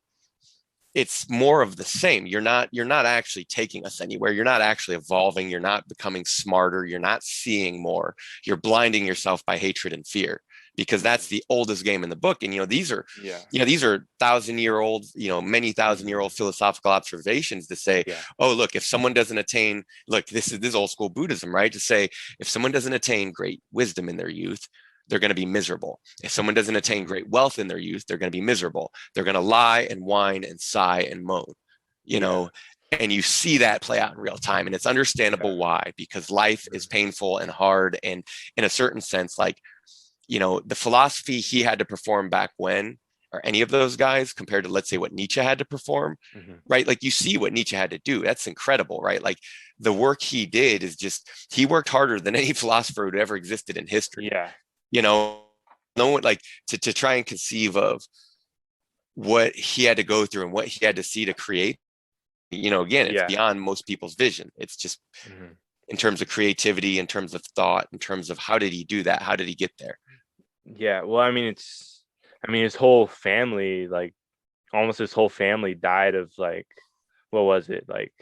it's more of the same. You're not actually taking us anywhere. You're not actually evolving. You're not becoming smarter. You're not seeing more. You're blinding yourself by hatred and fear. because that's the oldest game in the book. And, these are, Yeah. these are 1,000-year-old, many 1,000-year-old philosophical observations to say, oh, look, if someone doesn't attain, look, this is old school Buddhism, right? To say, if someone doesn't attain great wisdom in their youth, they're going to be miserable. If someone doesn't attain great wealth in their youth, they're going to be miserable. They're going to lie and whine and sigh and moan, and you see that play out in real time. And it's understandable why, because life is painful and hard. And in a certain sense, like, the philosophy he had to perform back when, or any of those guys, compared to, let's say, what Nietzsche had to perform, right? Like, you see what Nietzsche had to do. That's incredible, right? Like, the work he did is just, he worked harder than any philosopher who ever existed in history. Yeah. No one, like, to try and conceive of what he had to go through and what he had to see to create, again, it's beyond most people's vision. It's just in terms of creativity, in terms of thought, in terms of how did he do that? How did he get there? Yeah. Well, I mean, his whole family, like almost his whole family died of, like, what was it? Like,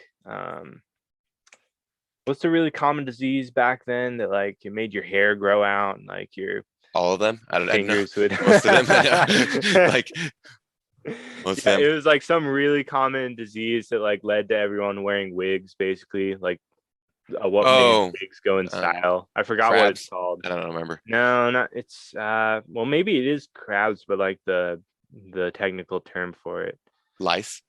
what's the really common disease back then that, like, it made your hair grow out and, like, your all of them? I don't know. Fingers would Most of them. Like, most of them. It was like some really common disease that, like, led to everyone wearing wigs, basically. Like, what made wigs go in style. I forgot what it's called. I don't remember. No, not it's well, maybe it is crabs, but, like, the technical term for it. Lice.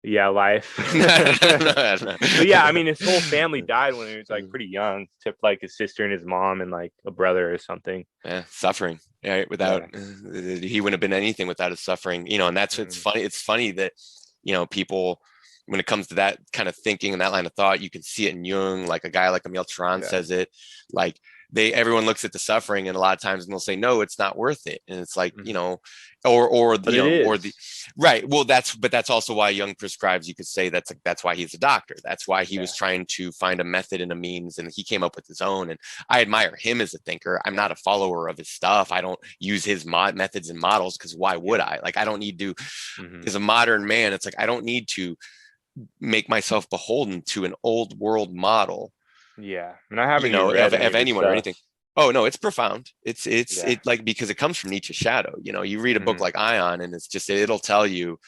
Yeah, life. No. But yeah, I mean, his whole family died when he was, like, pretty young, except, like, his sister and his mom and, like, a brother or something. Yeah, suffering. Right, without he wouldn't have been anything without his suffering. And that's it's funny. It's funny that people, when it comes to that kind of thinking and that line of thought, you can see it in Jung. Like, a guy like Emile Turan says it. Like, everyone looks at the suffering, and a lot of times they'll say, no, it's not worth it. And it's like, or the right. Well, that's also why Jung prescribes, you could say that's why he's a doctor. That's why he was trying to find a method and a means, and he came up with his own. And I admire him as a thinker. I'm not a follower of his stuff. I don't use his methods and models, because why would I? Like, I don't need to, as a modern man, it's like, I don't need to make myself beholden to an old world model. Yeah. And I haven't read of anyone or anything. Oh no, it's profound. It's like, because it comes from Nietzsche's shadow. You read a book like Ion, and it's just, it'll tell you,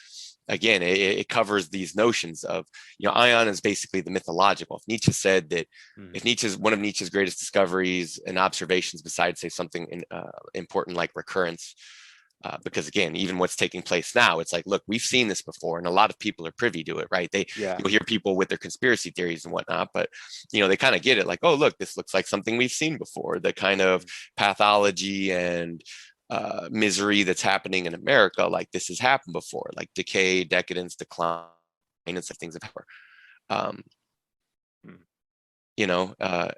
again, it covers these notions of, Ion is basically the mythological. If Nietzsche said that, if Nietzsche's one of Nietzsche's greatest discoveries and observations, besides, say, something important like recurrence, because, again, even what's taking place now, it's like, look, we've seen this before, and a lot of people are privy to it, right? You'll hear people with their conspiracy theories and whatnot, but they kind of get it, like, oh, look, this looks like something we've seen before. The kind of pathology and misery that's happening in America, like, this has happened before, like decay, decadence, decline, and such things of power. And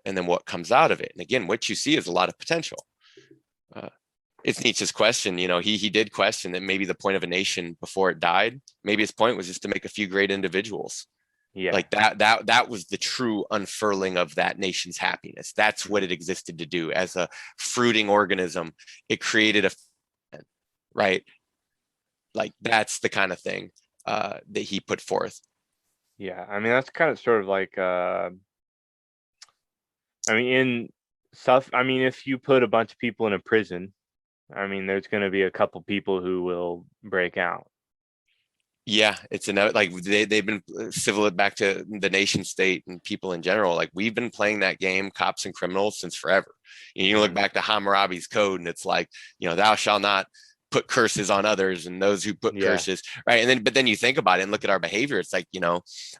then what comes out of it, and again, what you see is a lot of potential. It's Nietzsche's question. He did question that maybe the point of a nation before it died, maybe his point was just to make a few great individuals. Yeah. Like that was the true unfurling of that nation's happiness. That's what it existed to do. As a fruiting organism, it created right. Like, that's the kind of thing that he put forth. Yeah. I mean, that's kind of sort of like, if you put a bunch of people in a prison, there's going to be a couple people who will break out. Yeah, it's like they've been civil back to the nation state and people in general. Like, we've been playing that game, cops and criminals, since forever. You look back to Hammurabi's code, and it's like, thou shalt not put curses on others, and those who put curses, right? But then you think about it and look at our behavior. It's like,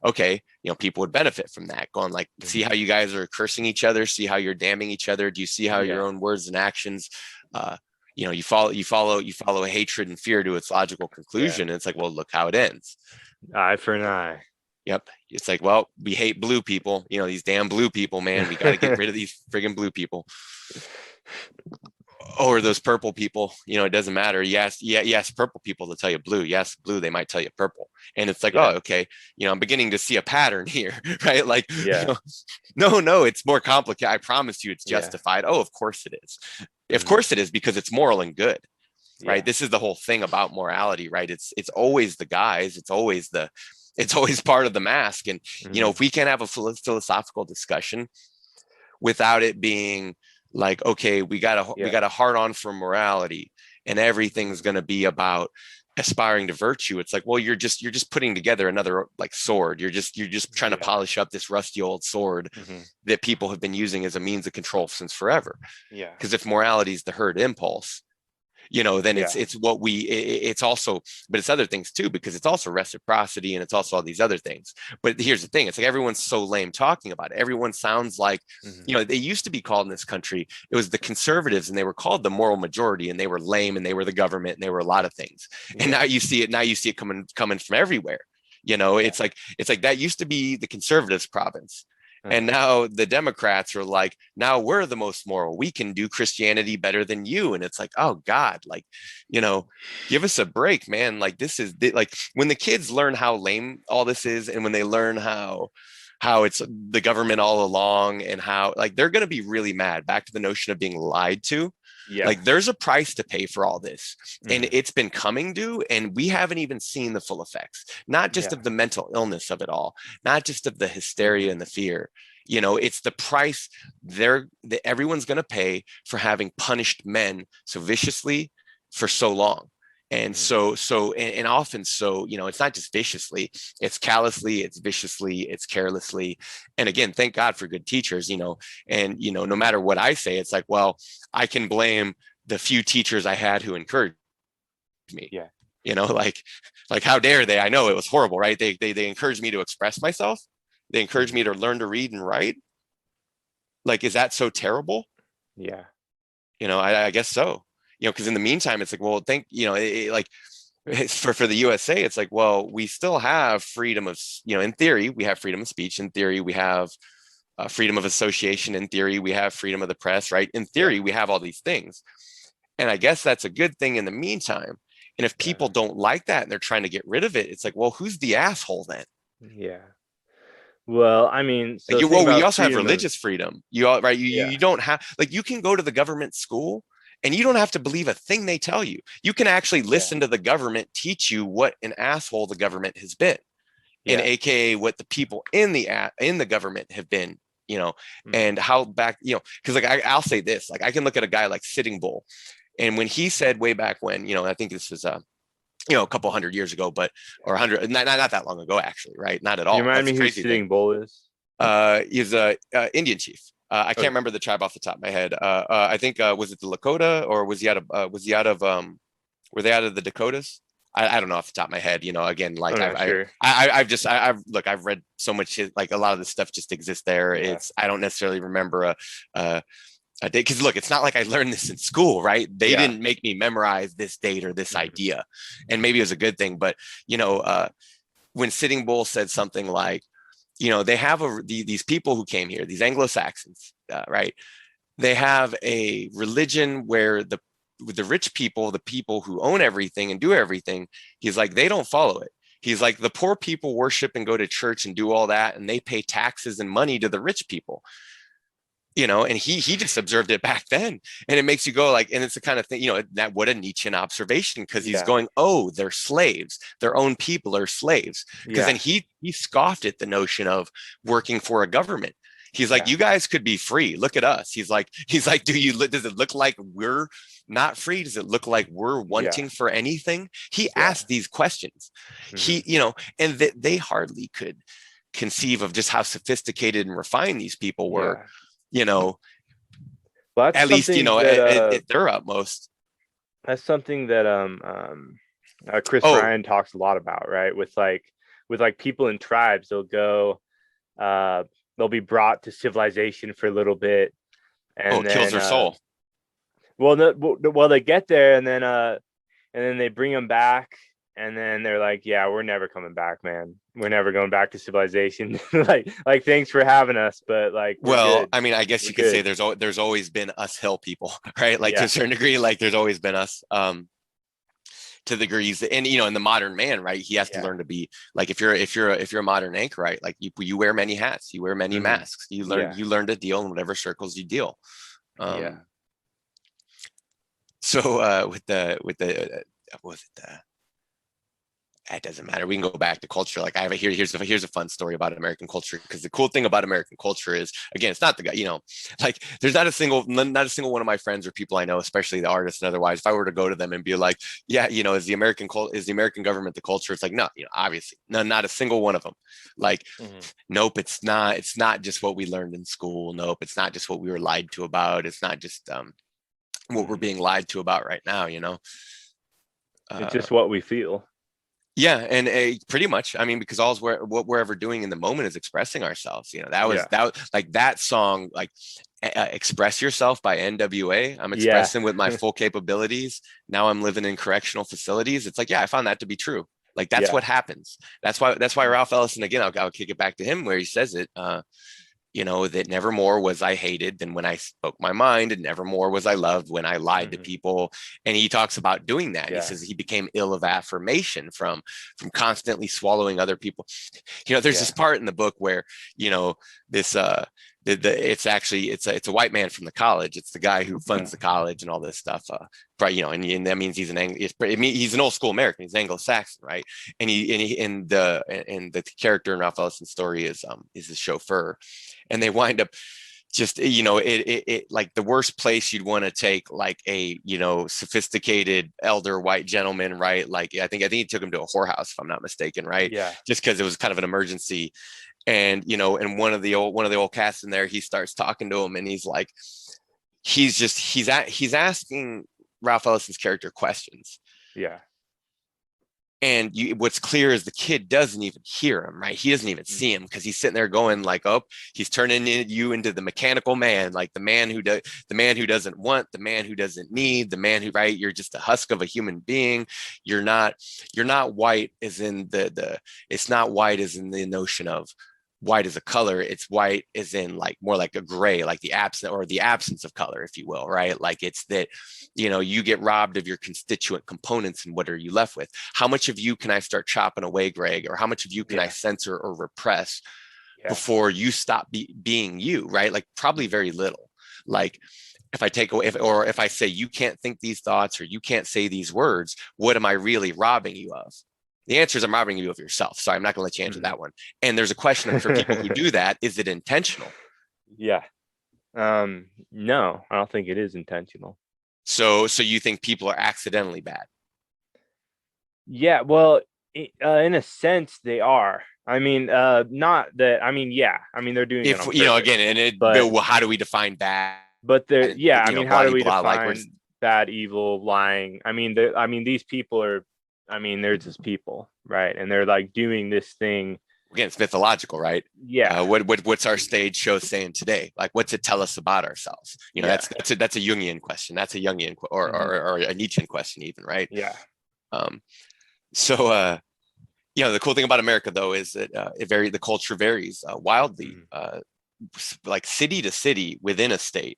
okay, people would benefit from that. Going, like, see how you guys are cursing each other, see how you're damning each other. Do you see how your own words and actions, you follow hatred and fear to its logical conclusion. And it's like, well, look how it ends. Eye for an eye. Yep. It's like, well, we hate blue people, these damn blue people, man. We got to get rid of these friggin' blue people. Or those purple people, it doesn't matter. Yes, purple people to tell you blue. Yes, blue, they might tell you purple. And it's like, oh, okay, I'm beginning to see a pattern here, right? Like, no, it's more complicated. I promise you it's justified. Oh, of course it is. Of course it is, because it's moral and good, right? This is the whole thing about morality, right? It's always the guise. It's always part of the mask. And, if we can't have a philosophical discussion without it being Like, okay, we got a hard on for morality, and everything's going to be about aspiring to virtue. It's like, well, you're just putting together another like sword. You're just trying to polish up this rusty old sword that people have been using as a means of control since forever. Yeah. Because if morality is the herd impulse, then it's what it's also, but it's other things too, because it's also reciprocity and it's also all these other things. But here's the thing, it's like everyone's so lame talking about it. Everyone sounds like, they used to be called in this country, it was the conservatives, and they were called the moral majority, and they were lame, and they were the government, and they were a lot of things. And now you see it coming from everywhere. It's like that used to be the conservatives' province. And now the Democrats are like, now we're the most moral. We can do Christianity better than you. And it's like, oh God, like, give us a break, man. Like, this is like when the kids learn how lame all this is, and when they learn how it's the government all along, and how like they're going to be really mad. Back to the notion of being lied to. Yeah. Like, there's a price to pay for all this, and it's been coming due, and we haven't even seen the full effects, not just of the mental illness of it all, not just of the hysteria and the fear. It's the price that everyone's going to pay for having punished men so viciously for so long. And and often it's not just viciously, it's callously, it's viciously, it's carelessly. And again, thank God for good teachers, and, no matter what I say, it's like, well, I can blame the few teachers I had who encouraged me. Yeah. Like how dare they? I know it was horrible, right? They encouraged me to express myself. They encouraged me to learn to read and write. Like, is that so terrible? Yeah. I guess so. Because in the meantime, it's like, well, for the USA, it's like, well, we still have freedom of, in theory, we have freedom of speech. In theory, we have freedom of association. In theory, we have freedom of the press, right? In theory, we have all these things. And I guess that's a good thing in the meantime. And if people don't like that and they're trying to get rid of it, it's like, well, who's the asshole then? Yeah. Well, I mean, so we also have religious freedom. You don't have, like, you can go to the government school and you don't have to believe a thing they tell you. You can actually listen to the government teach you what an asshole the government has been, and AKA what the people in the government have been, and how back, because like I'll say this, like I can look at a guy like Sitting Bull, and when he said way back when, I think this was a couple hundred years ago, or 100, not that long ago, actually, right? Not at all. You remind me who Sitting Bull is? He's a Indian chief. I can't remember the tribe off the top of my head. I think was it the Lakota, or was he out of were they out of the Dakotas? I don't know off the top of my head. Again, like I've read so much, like a lot of this stuff just exists there. Yeah. I don't necessarily remember a date, because look, it's not like I learned this in school, right? They didn't make me memorize this date or this idea, and maybe it was a good thing. But when Sitting Bull said something like, they have these people who came here, these Anglo-Saxons, right? They have a religion where the rich people, the people who own everything and do everything, he's like, they don't follow it. He's like, the poor people worship and go to church and do all that, and they pay taxes and money to the rich people. And he just observed it back then, and it makes you go like, and it's the kind of thing, that what a Nietzschean observation, because he's going, oh, they're slaves, their own people are slaves, because then he scoffed at the notion of working for a government. He's like, you guys could be free, look at us. He's like does it look like we're not free? Does it look like we're wanting for anything? He asked these questions. And they hardly could conceive of just how sophisticated and refined these people were. Well, at least at their utmost. That's something that Chris Ryan talks a lot about, right? With people in tribes, they'll be brought to civilization for a little bit, and it kills their soul. Well, they get there, and then they bring them back, and then they're like, yeah, we're never coming back, man. We're never going back to civilization. like thanks for having us, but like, well, I mean, I guess you could say there's always been us hill people, right? Like to a certain degree, like there's always been us, to the degrees, and in the modern man, right? He has to learn to be like, if you're a modern anchorite, like you wear many hats, you wear many masks, you learn to deal in whatever circles you deal. So with the it doesn't matter. We can go back to culture. Like I have here's a fun story about American culture, because the cool thing about American culture is, again, it's not the guy, like there's not a single one of my friends or people I know, especially the artists and otherwise, if I were to go to them and be like, yeah, is the American government the culture? It's like, no, obviously, no, not a single one of them. Like, nope, it's not just what we learned in school. Nope, it's not just what we were lied to about. It's not just what we're being lied to about right now. It's just what we feel. Yeah, and pretty much. I mean, because what we're ever doing in the moment is expressing ourselves. That was like that song, like "Express Yourself" by NWA. I'm expressing with my full capabilities. Now I'm living in correctional facilities. It's like, yeah, I found that to be true. Like that's what happens. That's why Ralph Ellison, again, I'll kick it back to him where he says it. That never more was I hated than when I spoke my mind, and never more was I loved when I lied to people. And he talks about doing that. He says he became ill of affirmation from constantly swallowing other people. There's this part in the book where, this it's a white man from the college. It's the guy who funds the college and all this stuff. And that means he's an old school American. He's Anglo-Saxon, right? And the character in Ralph Ellison's story is his chauffeur, and they wind up just it like the worst place you'd want to take like a sophisticated elder white gentleman, right? Like I think he took him to a whorehouse, if I'm not mistaken, right? Yeah. Just because it was kind of an emergency. And and one of the old cast in there, he starts talking to him, and he's like, he's asking Ralph Ellison's character questions. Yeah. And what's clear is the kid doesn't even hear him, right? He doesn't even see him, because he's sitting there going like, oh, he's turning you into the mechanical man, like the man who doesn't want, the man who doesn't need, the man who, right? You're just a husk of a human being. You're not white as in it's not white as in the notion of white as a color. It's white as in like more like a gray, like the absence of color, if you will, right? Like it's that, you get robbed of your constituent components, and what are you left with? How much of you can I start chopping away, Greg? Or how much of you can I censor or repress before you stop being you, right? Like probably very little. Like if I take away, if I say you can't think these thoughts, or you can't say these words, what am I really robbing you of? The answer is I'm robbing you of yourself. So I'm not going to let you answer that one. And there's a question for people who do that. Is it intentional? Yeah. No, I don't think it is intentional. So you think people are accidentally bad? Yeah, well, in a sense they are. I mean, not that, I mean, yeah. I mean, they're doing it on purpose, again, well, how do we define bad? But they're, I mean, how do we define bad, evil, lying? I mean, these people are, they're just people, right? And they're like doing this thing. Again, it's mythological, right? Yeah. What's our stage show saying today? Like, what's it tell us about ourselves? That's a Jungian question. That's a Jungian or a Nietzschean question, even, right? Yeah. So the cool thing about America, though, is that the culture varies wildly, like city to city within a state,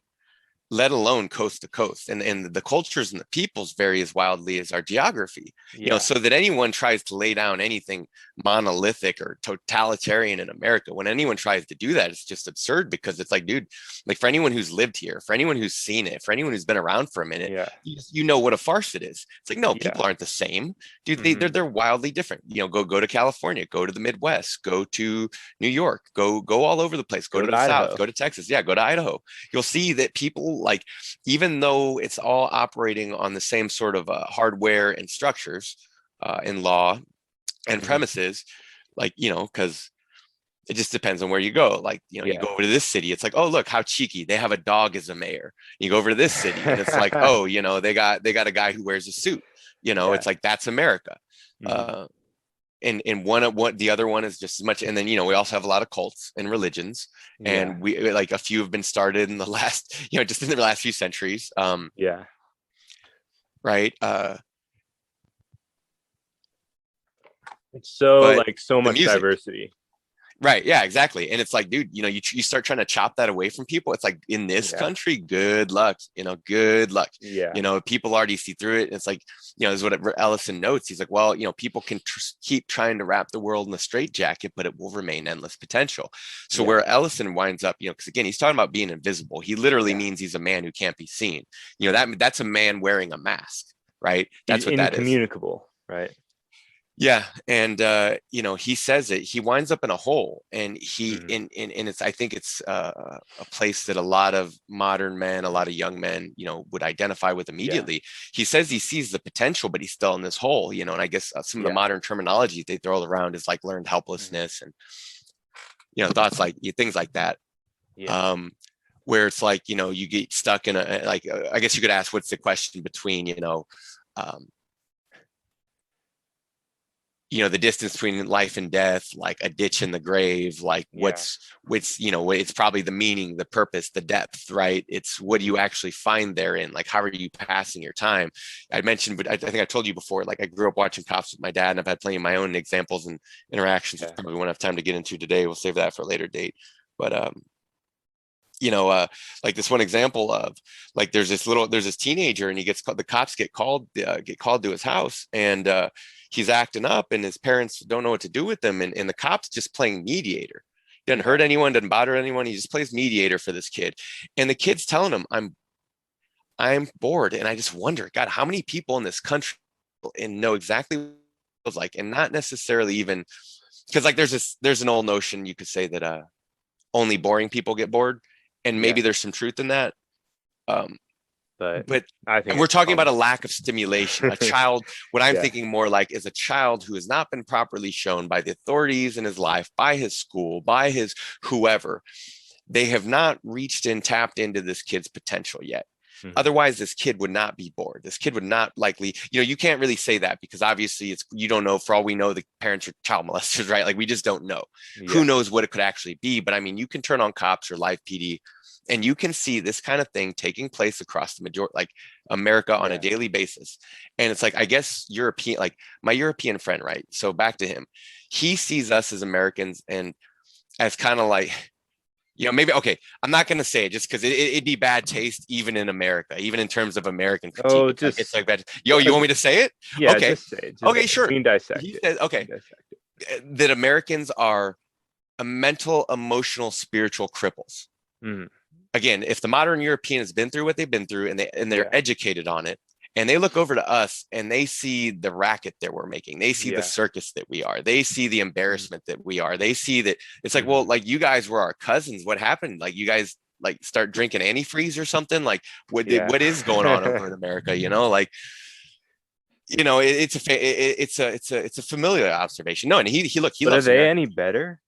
let alone coast to coast. And the cultures and the peoples vary as wildly as our geography, so that anyone tries to lay down anything monolithic or totalitarian in America, when anyone tries to do that, it's just absurd, because it's like, dude, like for anyone who's lived here, for anyone who's seen it, for anyone who's been around for a minute, you know what a farce it is. It's like, no, people aren't the same, dude. They're wildly different. Go to California, go to the Midwest, go to New York, go all over the place, go to the Idaho. South, go to Texas, go to Idaho. You'll see that people, like, even though it's all operating on the same sort of hardware and structures in law and premises, like, because it just depends on where you go. Like, you go over to this city, it's like, oh, look how cheeky, they have a dog as a mayor. You go over to this city and it's like, oh, they got a guy who wears a suit. It's like, that's America. And the other one is just as much. And then, we also have a lot of cults and religions, and we, like, a few have been started in the last, just in the last few centuries. Right. It's so much music, diversity. Right. Yeah, exactly. And it's like, dude, you start trying to chop that away from people. It's like, in this country, good luck, good luck. Yeah. People already see through it. It's like, this is what Ellison notes. He's like, well, people can keep trying to wrap the world in a straitjacket, but it will remain endless potential. So where Ellison winds up, because again, he's talking about being invisible. He literally means he's a man who can't be seen. That's a man wearing a mask, right? That's what that is. Incommunicable, right? Yeah, and he says it. He winds up in a hole, and and it's I think it's a place that a lot of modern men, a lot of young men, would identify with Yeah. immediately. He says he sees the potential, but he's still in this hole, and I guess some of the Yeah. modern terminology they throw around is like learned helplessness and thoughts like things like that. Yeah. Where it's like you get stuck in a like I guess you could ask what's the question between um, the distance between life and death, like a ditch in the grave, like what's it's probably the meaning, the purpose, the depth, right? It's what do you actually find therein? Like, how are you passing your time? I mentioned, but I think I told you before, like I grew up watching cops with my dad, and I've had plenty of my own examples and interactions, which probably won't have time to get into today. We'll save that for a later date. But like this one example of like there's this teenager, and the cops get called to his house, and he's acting up, and his parents don't know what to do with him, and the cops just playing mediator. He doesn't hurt anyone, doesn't bother anyone. He just plays mediator for this kid, and the kid's telling him, I'm bored, and I just wonder, God, how many people in this country and know exactly what it feels like, and not necessarily even because like there's an old notion you could say that only boring people get bored, and maybe there's some truth in that. But I think we're talking about a lack of stimulation. A child, what I'm thinking more like is a child who has not been properly shown by the authorities in his life, by his school, by his whoever. They have not reached and tapped into this kid's potential yet. Otherwise, this kid would not be bored. This kid would not likely, you can't really say that because obviously you don't know. For all we know, the parents are child molesters, right? Like we just don't know. Who knows what it could actually be? But I mean, you can turn on Cops or Live PD, and you can see this kind of thing taking place across the majority, like America, on a daily basis. And it's like, I guess European, like my European friend, right? So back to him, he sees us as Americans and as kind of like, maybe, okay, I'm not going to say it just because it'd be bad taste even in America, even in terms of American critique. Oh, it's like bad. You want me to say it? Yeah, okay. Just say it. Okay, sure. We can dissect he it. says, okay, that Americans are a mental, emotional, spiritual cripples. Again, if the modern European has been through what they've been through, and they're educated on it, and they look over to us and they see the racket that we're making, they see the circus that we are, they see the embarrassment that we are, they see that it's like, well, like you guys were our cousins. What happened? Like you guys like start drinking antifreeze or something? Like what is going on over in America? Like it's a familiar observation. No, and he loves are they America. any better?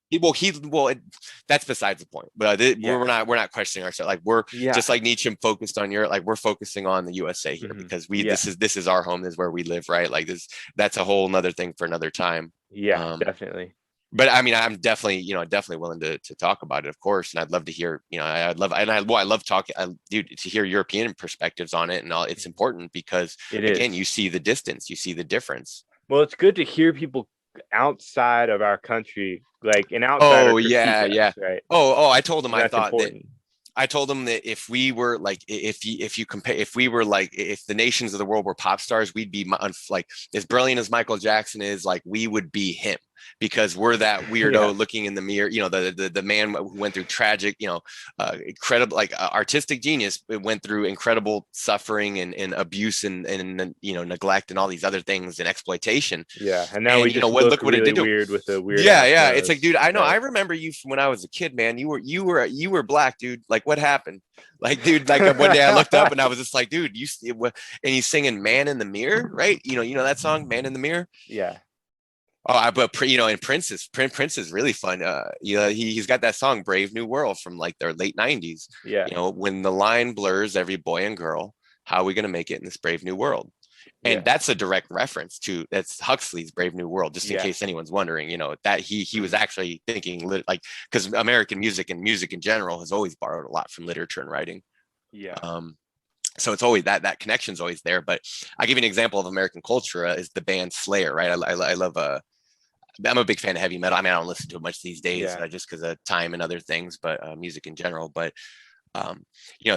That's besides the point. But we're not questioning ourselves. Like we're just like Nietzsche focused on Europe. Like we're focusing on the USA here because this is our home. This is where we live, right? Like that's a whole nother thing for another time. Yeah, definitely. But I mean, I'm definitely willing to talk about it, of course. And I'd love to hear, I love talking, to hear European perspectives on it. And it's important because again, you see the distance, you see the difference. Well, it's good to hear people outside of our country, like an outsider. Right. I told him I told him that if we were like, if we were like, if the nations of the world were pop stars, we'd be like as brilliant as Michael Jackson is, like we would be him, because we're that weirdo looking in the mirror, the man who went through tragic, incredible, like artistic genius. It went through incredible suffering and abuse and neglect and all these other things and exploitation. Yeah. And now we just look what really it did. Weird with the weird. Yeah. It's like, dude, I know. I remember you from when I was a kid, man. You were black, dude. Like what happened? Like, dude, like one day I looked up and I was just like, dude, and he's singing Man in the Mirror, right? You know that song, Man in the Mirror? Yeah. But and Prince is really fun. He's got that song Brave New World from like their late 90s. Yeah. When the line blurs every boy and girl, how are we going to make it in this brave new world? And that's a direct reference to that's Huxley's Brave New World, just in case anyone's wondering, that he was actually thinking like, because American music and music in general has always borrowed a lot from literature and writing. Yeah. So it's always that connection's always there. But I'll give you an example of American culture is the band Slayer, right? I love I'm a big fan of heavy metal. I mean, I don't listen to it much these days just because of time and other things, but music in general. But the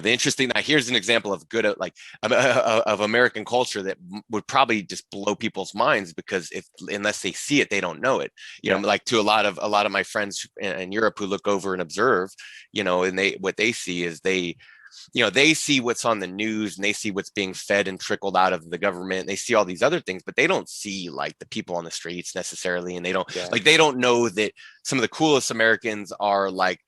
interesting, now here's an example of good, like of American culture that would probably just blow people's minds, because unless they see it, they don't know it. Like to a lot of my friends in Europe who look over and observe, and what they see is they see what's on the news and they see what's being fed and trickled out of the government. They see all these other things, but they don't see like the people on the streets necessarily. And they don't they don't know that some of the coolest Americans are like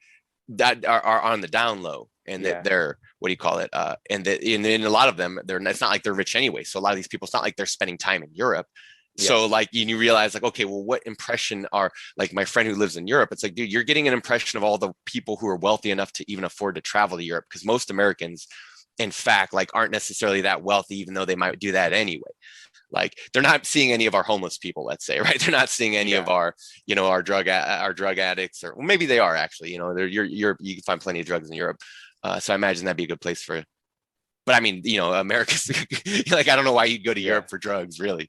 that are on the down low, and that they're, what do you call it? And that in a lot of them, it's not like they're rich anyway. So a lot of these people, it's not like they're spending time in Europe. So like you realize like, okay, well, what impression are, like my friend who lives in Europe, it's like, dude, you're getting an impression of all the people who are wealthy enough to even afford to travel to Europe, because most Americans, in fact, like aren't necessarily that wealthy, even though they might do that anyway. Like they're not seeing any of our homeless people, let's say, right? They're not seeing any of our, our drug addicts, or well, maybe they are actually, you can find plenty of drugs in Europe. So I imagine that'd be a good place for. But I mean, America's like, I don't know why you'd go to Europe for drugs, really.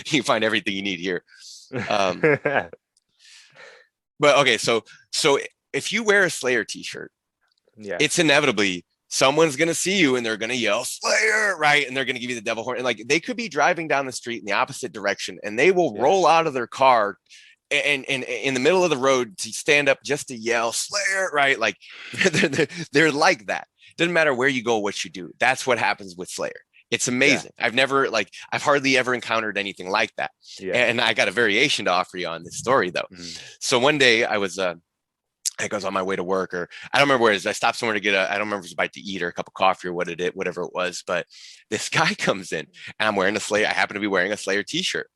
You find everything you need here. But okay, so if you wear a Slayer t-shirt, it's inevitably someone's going to see you and they're going to yell Slayer, right? And they're going to give you the devil horn. And like they could be driving down the street in the opposite direction and they will roll out of their car and in the middle of the road to stand up just to yell Slayer, right? Like they're like that. Doesn't matter where you go, what you do. That's what happens with Slayer. It's amazing. I've hardly ever encountered anything like that. And I got a variation to offer you on this story though. So one day I was I was on my way to work, or I don't remember where it is. I stopped somewhere to get I don't remember if it was a bite to eat or a cup of coffee or whatever it was. But this guy comes in and I'm wearing a Slayer. I happen to be wearing a Slayer t-shirt,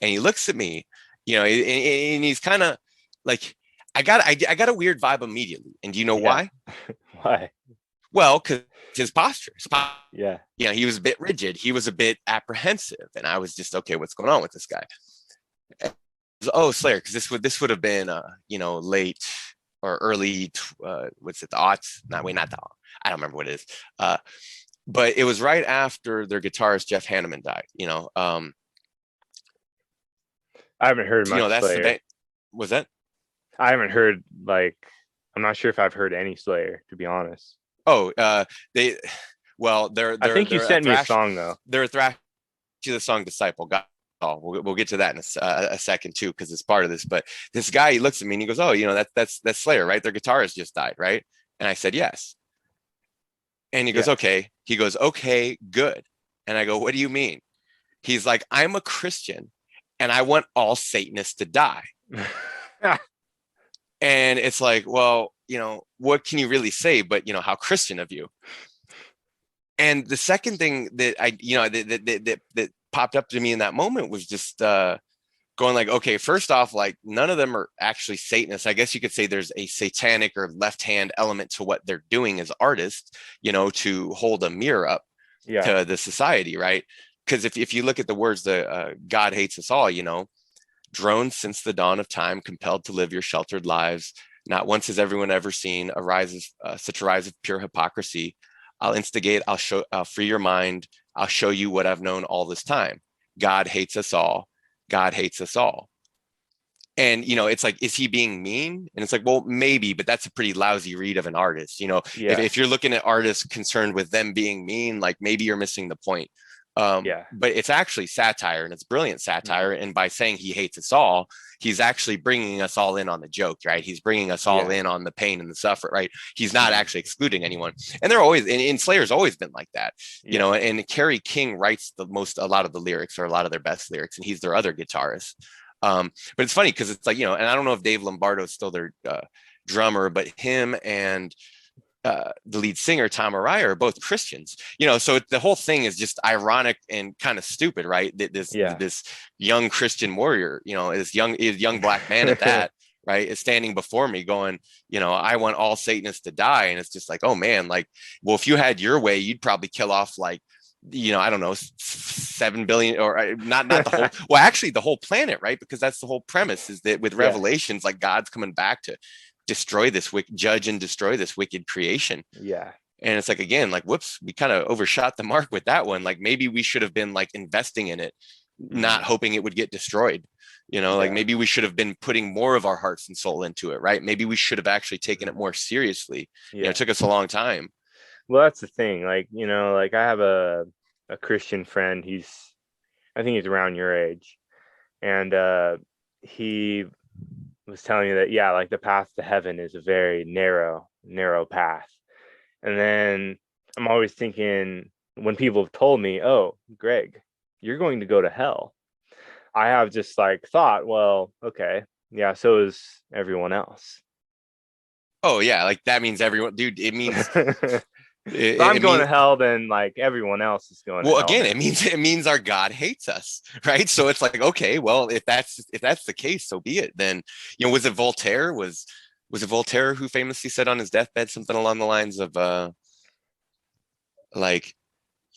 and he looks at me, and he's kind of like, I got a weird vibe immediately. And do you know why? Why? Well, because his posture. He was a bit rigid. He was a bit apprehensive, and I was just, okay, what's going on with this guy? Oh, Slayer, because this would have been late or early, what's it, the aughts? Not the, I don't remember what it is. But it was right after their guitarist Jeff Hanneman died. I haven't heard much that's Slayer. the band. Was that? I haven't heard, like, I'm not sure if I've heard any Slayer, to be honest. Oh, they're I think you sent me a song though. They're a thrash to the song Disciple. We'll get to that in a second too, because it's part of this. But this guy, he looks at me and he goes, "Oh, that's Slayer, right? Their guitarist just died, right?" And I said, "Yes." And he goes, "Okay." He goes, "Okay, good." And I go, "What do you mean?" He's like, "I'm a Christian, and I want all Satanists to die." And it's like, well, what can you really say? But how Christian of you. And the second thing that that popped up to me in that moment was just going like, okay, first off, like none of them are actually Satanists. I guess you could say there's a satanic or left-hand element to what they're doing as artists, to hold a mirror up to the society, right? Because if you look at the words, God hates us all, drones since the dawn of time, compelled to live your sheltered lives. Not once has everyone ever seen such a rise of pure hypocrisy. I'll instigate, I'll free your mind. I'll show you what I've known all this time. God hates us all. God hates us all. And, it's like, is he being mean? And it's like, well, maybe, but that's a pretty lousy read of an artist. If you're looking at artists concerned with them being mean, like maybe you're missing the point. But it's actually satire, and it's brilliant satire. And by saying he hates us all, he's actually bringing us all in on the joke, right? He's bringing us all in on the pain and the suffer, right? He's not actually excluding anyone. And they're always, and Slayer's always been like that, and Kerry King writes a lot of the lyrics, or a lot of their best lyrics, and he's their other guitarist. But it's funny because it's like, and I don't know if Dave Lombardo is still their drummer, but him and the lead singer Tom Araya are both Christians, so the whole thing is just ironic and kind of stupid, right? This young Christian warrior, this young black man at that, right, is standing before me going, I want all Satanists to die. And it's just like, oh man, like, well, if you had your way, you'd probably kill off like, I don't know, 7 billion, or not the whole, well, actually the whole planet, right? Because that's the whole premise, is that with Revelations, like God's coming back to destroy this judge and destroy this wicked creation. And it's like, again, like, whoops, we kind of overshot the mark with that one. Like maybe we should have been like investing in it, not hoping it would get destroyed. Like maybe we should have been putting more of our hearts and soul into it, right? Maybe we should have actually taken it more seriously. It took us a long time. Well, that's the thing. Like, like I have a Christian friend. I think he's around your age, and he was telling me that, like the path to heaven is a very narrow path. And then I'm always thinking, when people have told me, oh, Greg, you're going to go to hell, I have just like thought, well, okay, yeah, so is everyone else. Oh yeah, like that means everyone, dude. It means If I'm it going means to hell, then like everyone else is going to well, hell again, now. it means our God hates us, right? So it's like, okay, well, if that's the case, so be it. Then, was it Voltaire? Was it Voltaire who famously said on his deathbed something along the lines of like,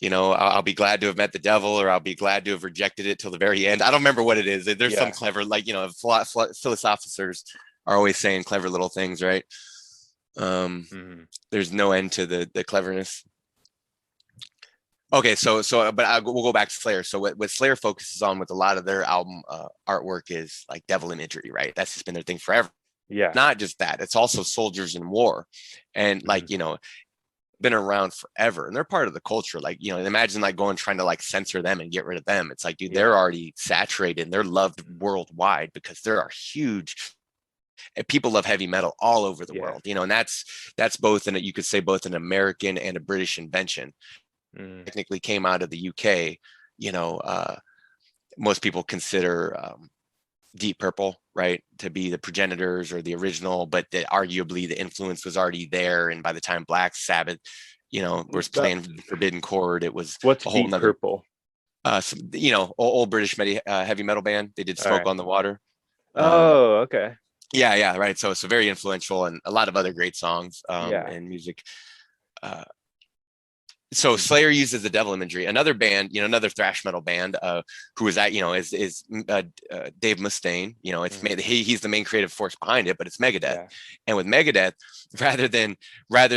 I'll be glad to have met the devil, or I'll be glad to have rejected it till the very end. I don't remember what it is. There's some clever, like, philosophers are always saying clever little things, right? There's no end to the cleverness. Okay, so but we'll go back to Slayer. So what Slayer focuses on with a lot of their album artwork is like devil imagery, right? That's just been their thing forever. Yeah. Not just that, it's also soldiers in war, and like been around forever, and they're part of the culture. Like, imagine like trying to like censor them and get rid of them. It's like, dude, they're already saturated and they're loved worldwide because there are huge. And people love heavy metal all over the world, and that's both you could say both an American and a British invention. Technically came out of the UK. Most people consider Deep Purple, right, to be the progenitors or the original, but arguably the influence was already there. And by the time Black Sabbath, was playing Forbidden Chord, it was what's a whole Deep nother, Purple? Old British heavy metal band. They did Smoke on the Water. Okay. Yeah, right. So it's very influential, and a lot of other great songs and music. So Slayer uses the devil imagery. Another band, another thrash metal band, who is that, is Dave Mustaine. He's the main creative force behind it, but it's Megadeth. Yeah. And with Megadeth, rather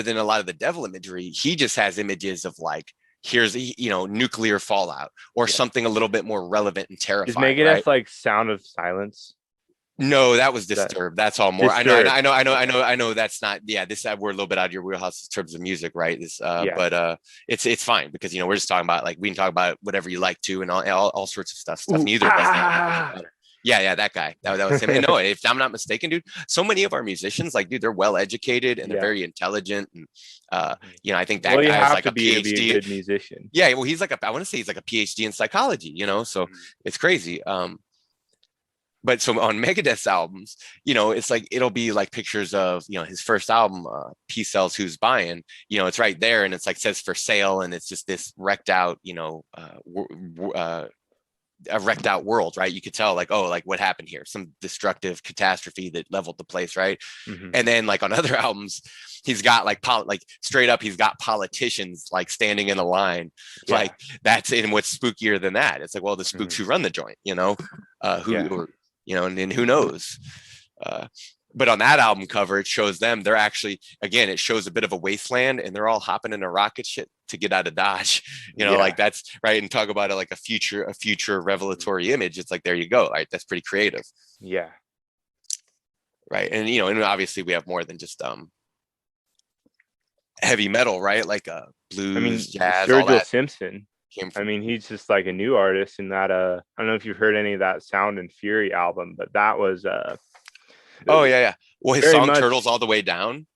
than a lot of the devil imagery, he just has images of like, here's nuclear fallout or something a little bit more relevant and terrifying. Is Megadeth like Sound of Silence? No, that was Disturbed. That's all more. Disturbed. I know. That's not. Yeah, we're a little bit out of your wheelhouse in terms of music, right? But it's fine because we're just talking about, like, we can talk about whatever you like to, and all sorts of stuff. Neither of us. Yeah, that guy. That was him. And no, if I'm not mistaken, dude, so many of our musicians, like, dude, they're well educated and they're very intelligent, and I think that guy is like a PhD. To be a good musician. Yeah, well, he's like I want to say he's like a PhD in psychology. So it's crazy. But so on Megadeth's albums, it's like, it'll be like pictures of, his first album, P Cells Who's Buying, it's right there. And it's like, says for sale. And it's just this wrecked out, a wrecked out world, right? You could tell like, oh, like what happened here? Some destructive catastrophe that leveled the place, right? And then like on other albums, he's got like straight up, he's got politicians like standing in a line. Like, that's, and what's spookier than that? It's like, well, the spooks who run the joint, and who knows? But on that album cover, it shows them. They're actually, again, it shows a bit of a wasteland, and they're all hopping in a rocket ship to get out of Dodge. Like, that's right. And talk about it like a future revelatory image. It's like, there you go. Right, that's pretty creative. Yeah. Right, and and obviously we have more than just heavy metal, right? Like blues, jazz, Sturgill all that. Simpson. He's just like a new artist in that. I don't know if you've heard any of that Sound and Fury album, but that was. Oh yeah. Well, his song "Turtles All the Way Down,"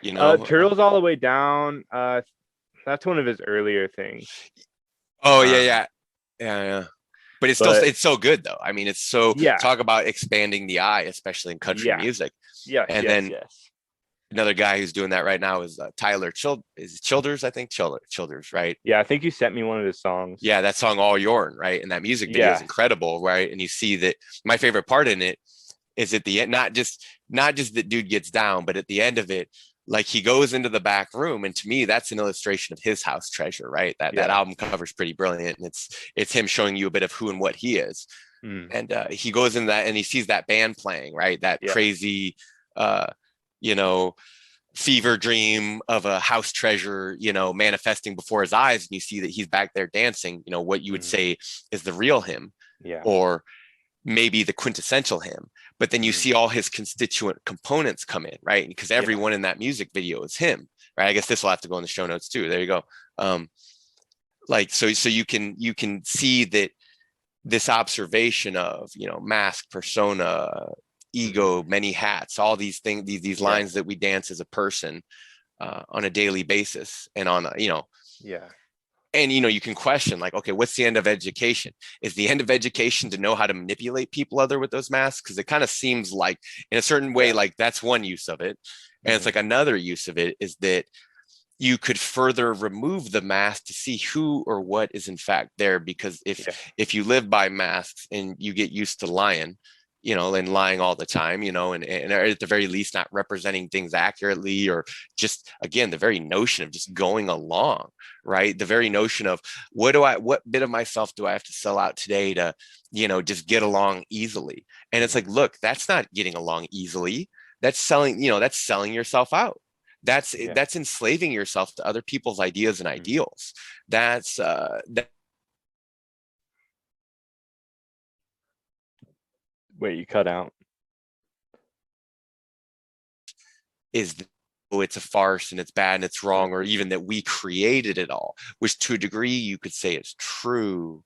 "Turtles All the Way Down." That's one of his earlier things. Oh yeah. But it's so good though. I mean, it's so talk about expanding the eye, especially in country music. Yeah, and then. Another guy who's doing that right now is Tyler Childers, I think. Childers, right? Yeah, I think you sent me one of his songs. Yeah, that song All Yourn, right? And that music video is incredible, right? And you see that my favorite part in it is at the end, not just that dude gets down, but at the end of it, like, he goes into the back room, and to me, that's an illustration of his house treasure, right? That album cover is pretty brilliant, and it's him showing you a bit of who and what he is. And he goes in that, and he sees that band playing, right? That crazy fever dream of a house treasure, manifesting before his eyes. And you see that he's back there dancing, what you would say is the real him, or maybe the quintessential him. But then you see all his constituent components come in, right? Because everyone in that music video is him, right? I guess this will have to go in the show notes too. There you go. So you can see that this observation of, mask, persona, ego, many hats, all these things, these lines that we dance as a person, on a daily basis, and on Yeah. and you can question, like, okay, what's the end of education? Is the end of education to know how to manipulate people other with those masks? Because it kind of seems like, in a certain way, like that's one use of it. And it's like another use of it is that you could further remove the mask to see who or what is in fact there. Because if you live by masks and you get used to lying, and lying all the time, and at the very least not representing things accurately, or just, again, the very notion of just going along, right? The very notion of what bit of myself do I have to sell out today to, just get along easily? And it's like, look, that's not getting along easily. That's selling yourself out. That's enslaving yourself to other people's ideas and ideals. That's Wait, you cut out. It's a farce and it's bad and it's wrong, or even that we created it all, which to a degree you could say is true.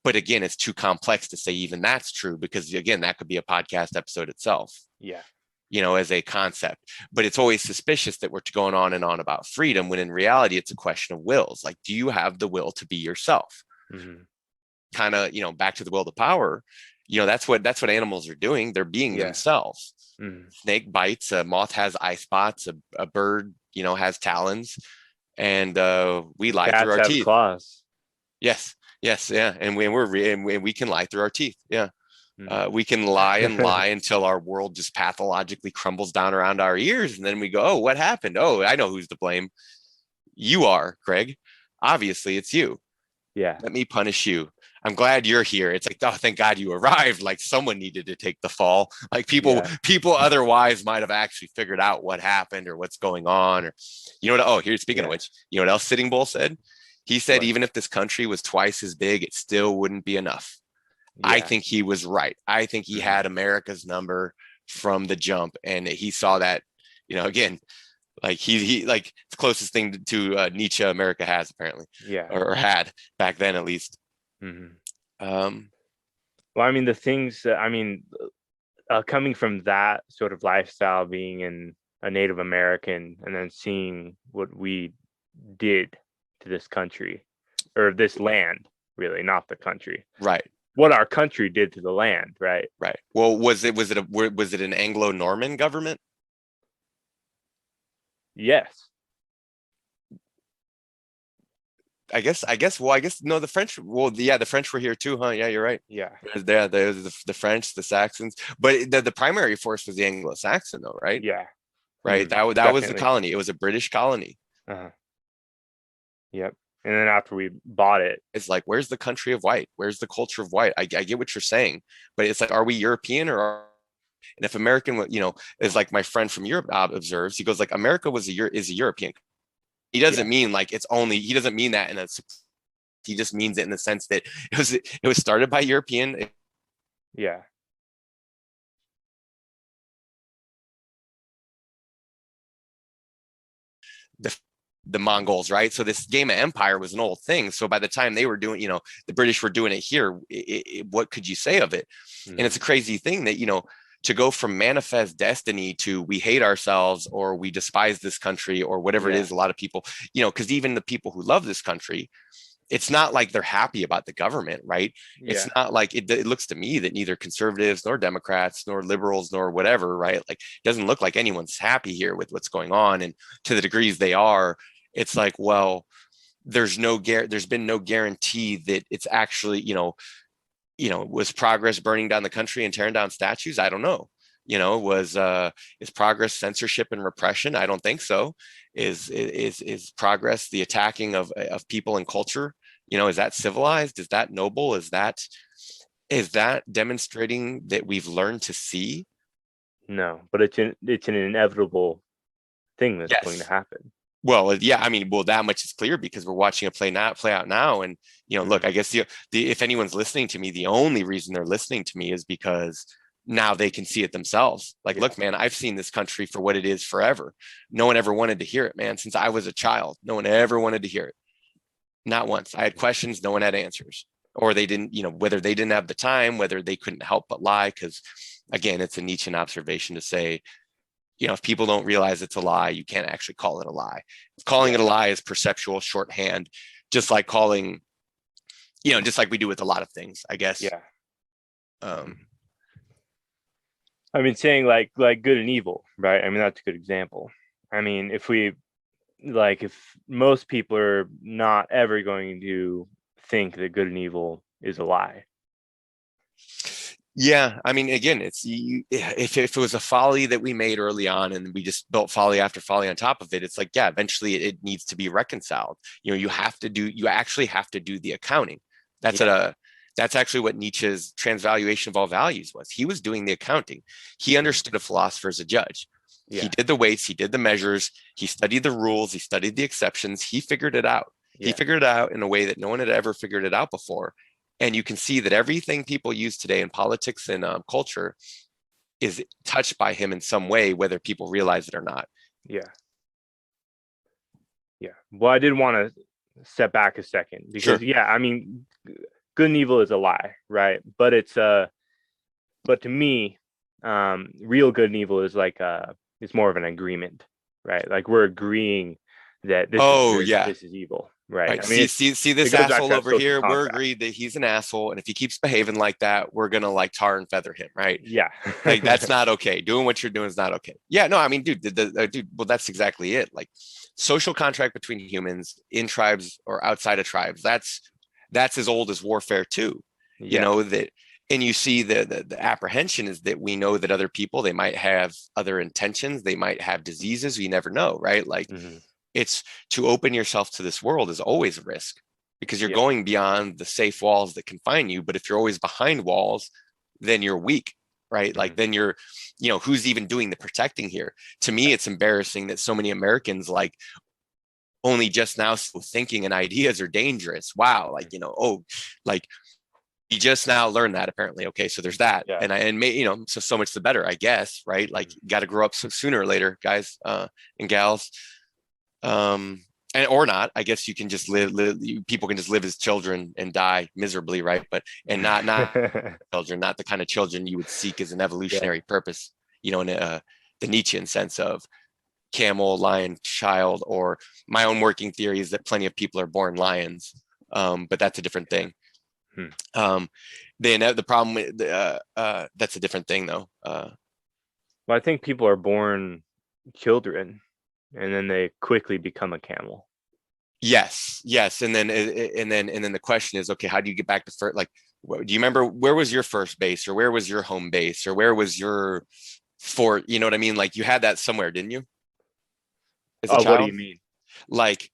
But again, it's too complex to say even that's true, because again, that could be a podcast episode itself. Yeah. As a concept. But it's always suspicious that we're going on and on about freedom, when in reality, it's a question of wills. Like, do you have the will to be yourself? Kind of, back to the will to power. That's what animals are doing. They're being themselves. Snake bites, a moth has eye spots, a bird, has talons, and we lie through our teeth. Claws. Yes, yeah, and we can lie through our teeth. Yeah. We can lie and lie until our world just pathologically crumbles down around our ears. And then we go, oh, what happened? Oh, I know who's to blame. You are, Greg. Obviously, it's you. Yeah. Let me punish you. I'm glad you're here. It's like, oh, thank God you arrived. Like, someone needed to take the fall. Like, people otherwise might have actually figured out what happened or what's going on. Or, speaking of which, what else Sitting Bull said? He said, even if this country was twice as big, it still wouldn't be enough. Yeah. I think he was right. I think he had America's number from the jump, and he saw that, again, like he like the closest thing to Nietzsche America has, apparently, or had back then, at least. Well, I mean, the things that, coming from that sort of lifestyle, being in a Native American, and then seeing what we did to this country, or this land, really, not the country, right? What our country did to the land, right? Right. Well, was it an Anglo-Norman government? Yes. I guess no, the French. Well, the French were here too, huh? Yeah, you're right. Yeah. There's the French, the Saxons, but the primary force was the Anglo-Saxon, though, right? Yeah. Right. That was the colony. It was a British colony. Yep. And then after we bought it, it's like, where's the country of white? Where's the culture of white? I get what you're saying, but it's like, are we European and if American, is like my friend from Europe observes, he goes like, America is a European. He doesn't mean like he doesn't mean that he just means it in the sense that it was started by European. Yeah. The Mongols, right? So this game of empire was an old thing. So by the time they were doing, the British were doing it here, what could you say of it? And it's a crazy thing that, to go from manifest destiny to we hate ourselves or we despise this country or whatever it is, a lot of people, because even the people who love this country, it's not like they're happy about the government, right? It's not like it looks to me that neither conservatives nor Democrats nor liberals nor whatever, right? Like, it doesn't look like anyone's happy here with what's going on. And to the degrees they are, it's like, well, there's been no guarantee that it's actually, was progress burning down the country and tearing down statues? I don't know. Is progress censorship and repression? I don't think so. Is progress the attacking of people and culture? Is that civilized? Is that noble? Is that demonstrating that we've learned to see? No, but it's an inevitable thing that's going to happen. Well, yeah, that much is clear because we're watching it play out now. And, look, I guess if anyone's listening to me, the only reason they're listening to me is because now they can see it themselves. Like, look, man, I've seen this country for what it is forever. No one ever wanted to hear it, man. Since I was a child, no one ever wanted to hear it. Not once. I had questions. No one had answers, or they didn't, whether they didn't have the time, whether they couldn't help but lie. Because again, it's a Nietzschean observation to say, if people don't realize it's a lie, you can't actually call it a lie. Calling it a lie is perceptual shorthand, just like calling, just like we do with a lot of things, I guess. Yeah. Um, I mean, saying like good and evil, right? I mean, that's a good example. I mean, if most people are not ever going to think that good and evil is a lie. Yeah, I mean, again, it's if it was a folly that we made early on and we just built folly after folly on top of it, it's like, yeah, eventually it needs to be reconciled. You actually have to do the accounting. That's actually what Nietzsche's transvaluation of all values was. He was doing the accounting. He understood a philosopher as a judge. He did the weights, he did the measures, he studied the rules, he studied the exceptions, he figured it out. He figured it out in a way that no one had ever figured it out before. And you can see that everything people use today in politics and culture is touched by him in some way, whether people realize it or not. Yeah. Well, I did want to step back a second because, I mean, good and evil is a lie, right? But but to me, real good and evil is like it's more of an agreement, right? Like we're agreeing that this is good, this is evil. Right. I mean, see this asshole over here. We're agreed that he's an asshole, and if he keeps behaving like that, we're gonna like tar and feather him, right? Yeah. Like that's not okay. Doing what you're doing is not okay. Yeah, no, I mean, dude, dude. Well, that's exactly it. Like social contract between humans in tribes or outside of tribes. That's as old as warfare too. You know that, and you see the apprehension is that we know that other people, they might have other intentions, they might have diseases. We never know, right? Like. It's to open yourself to this world is always a risk because you're going beyond the safe walls that confine you. But if you're always behind walls, then you're weak, right? Like then you're, who's even doing the protecting here? To me, it's embarrassing that so many Americans like only just now thinking and ideas are dangerous. Wow. Like, like you just now learned that apparently. Okay. So there's that. So much the better, I guess, right? Like you got to grow up sooner or later, guys and gals. And or not, I guess you can just people can just live as children and die miserably, right? But and not children, not the kind of children you would seek as an evolutionary purpose, in the Nietzschean sense of camel, lion, child. Or my own working theory is that plenty of people are born lions, but that's a different thing. The problem that's a different thing though. Well, I think people are born children and then they quickly become a camel. Yes. And then the question is, okay, how do you get back to first? Like, do you remember where was your first base, or where was your home base, or where was your fort? You know what I mean? Like you had that somewhere, didn't you? Oh, what do you mean? Like,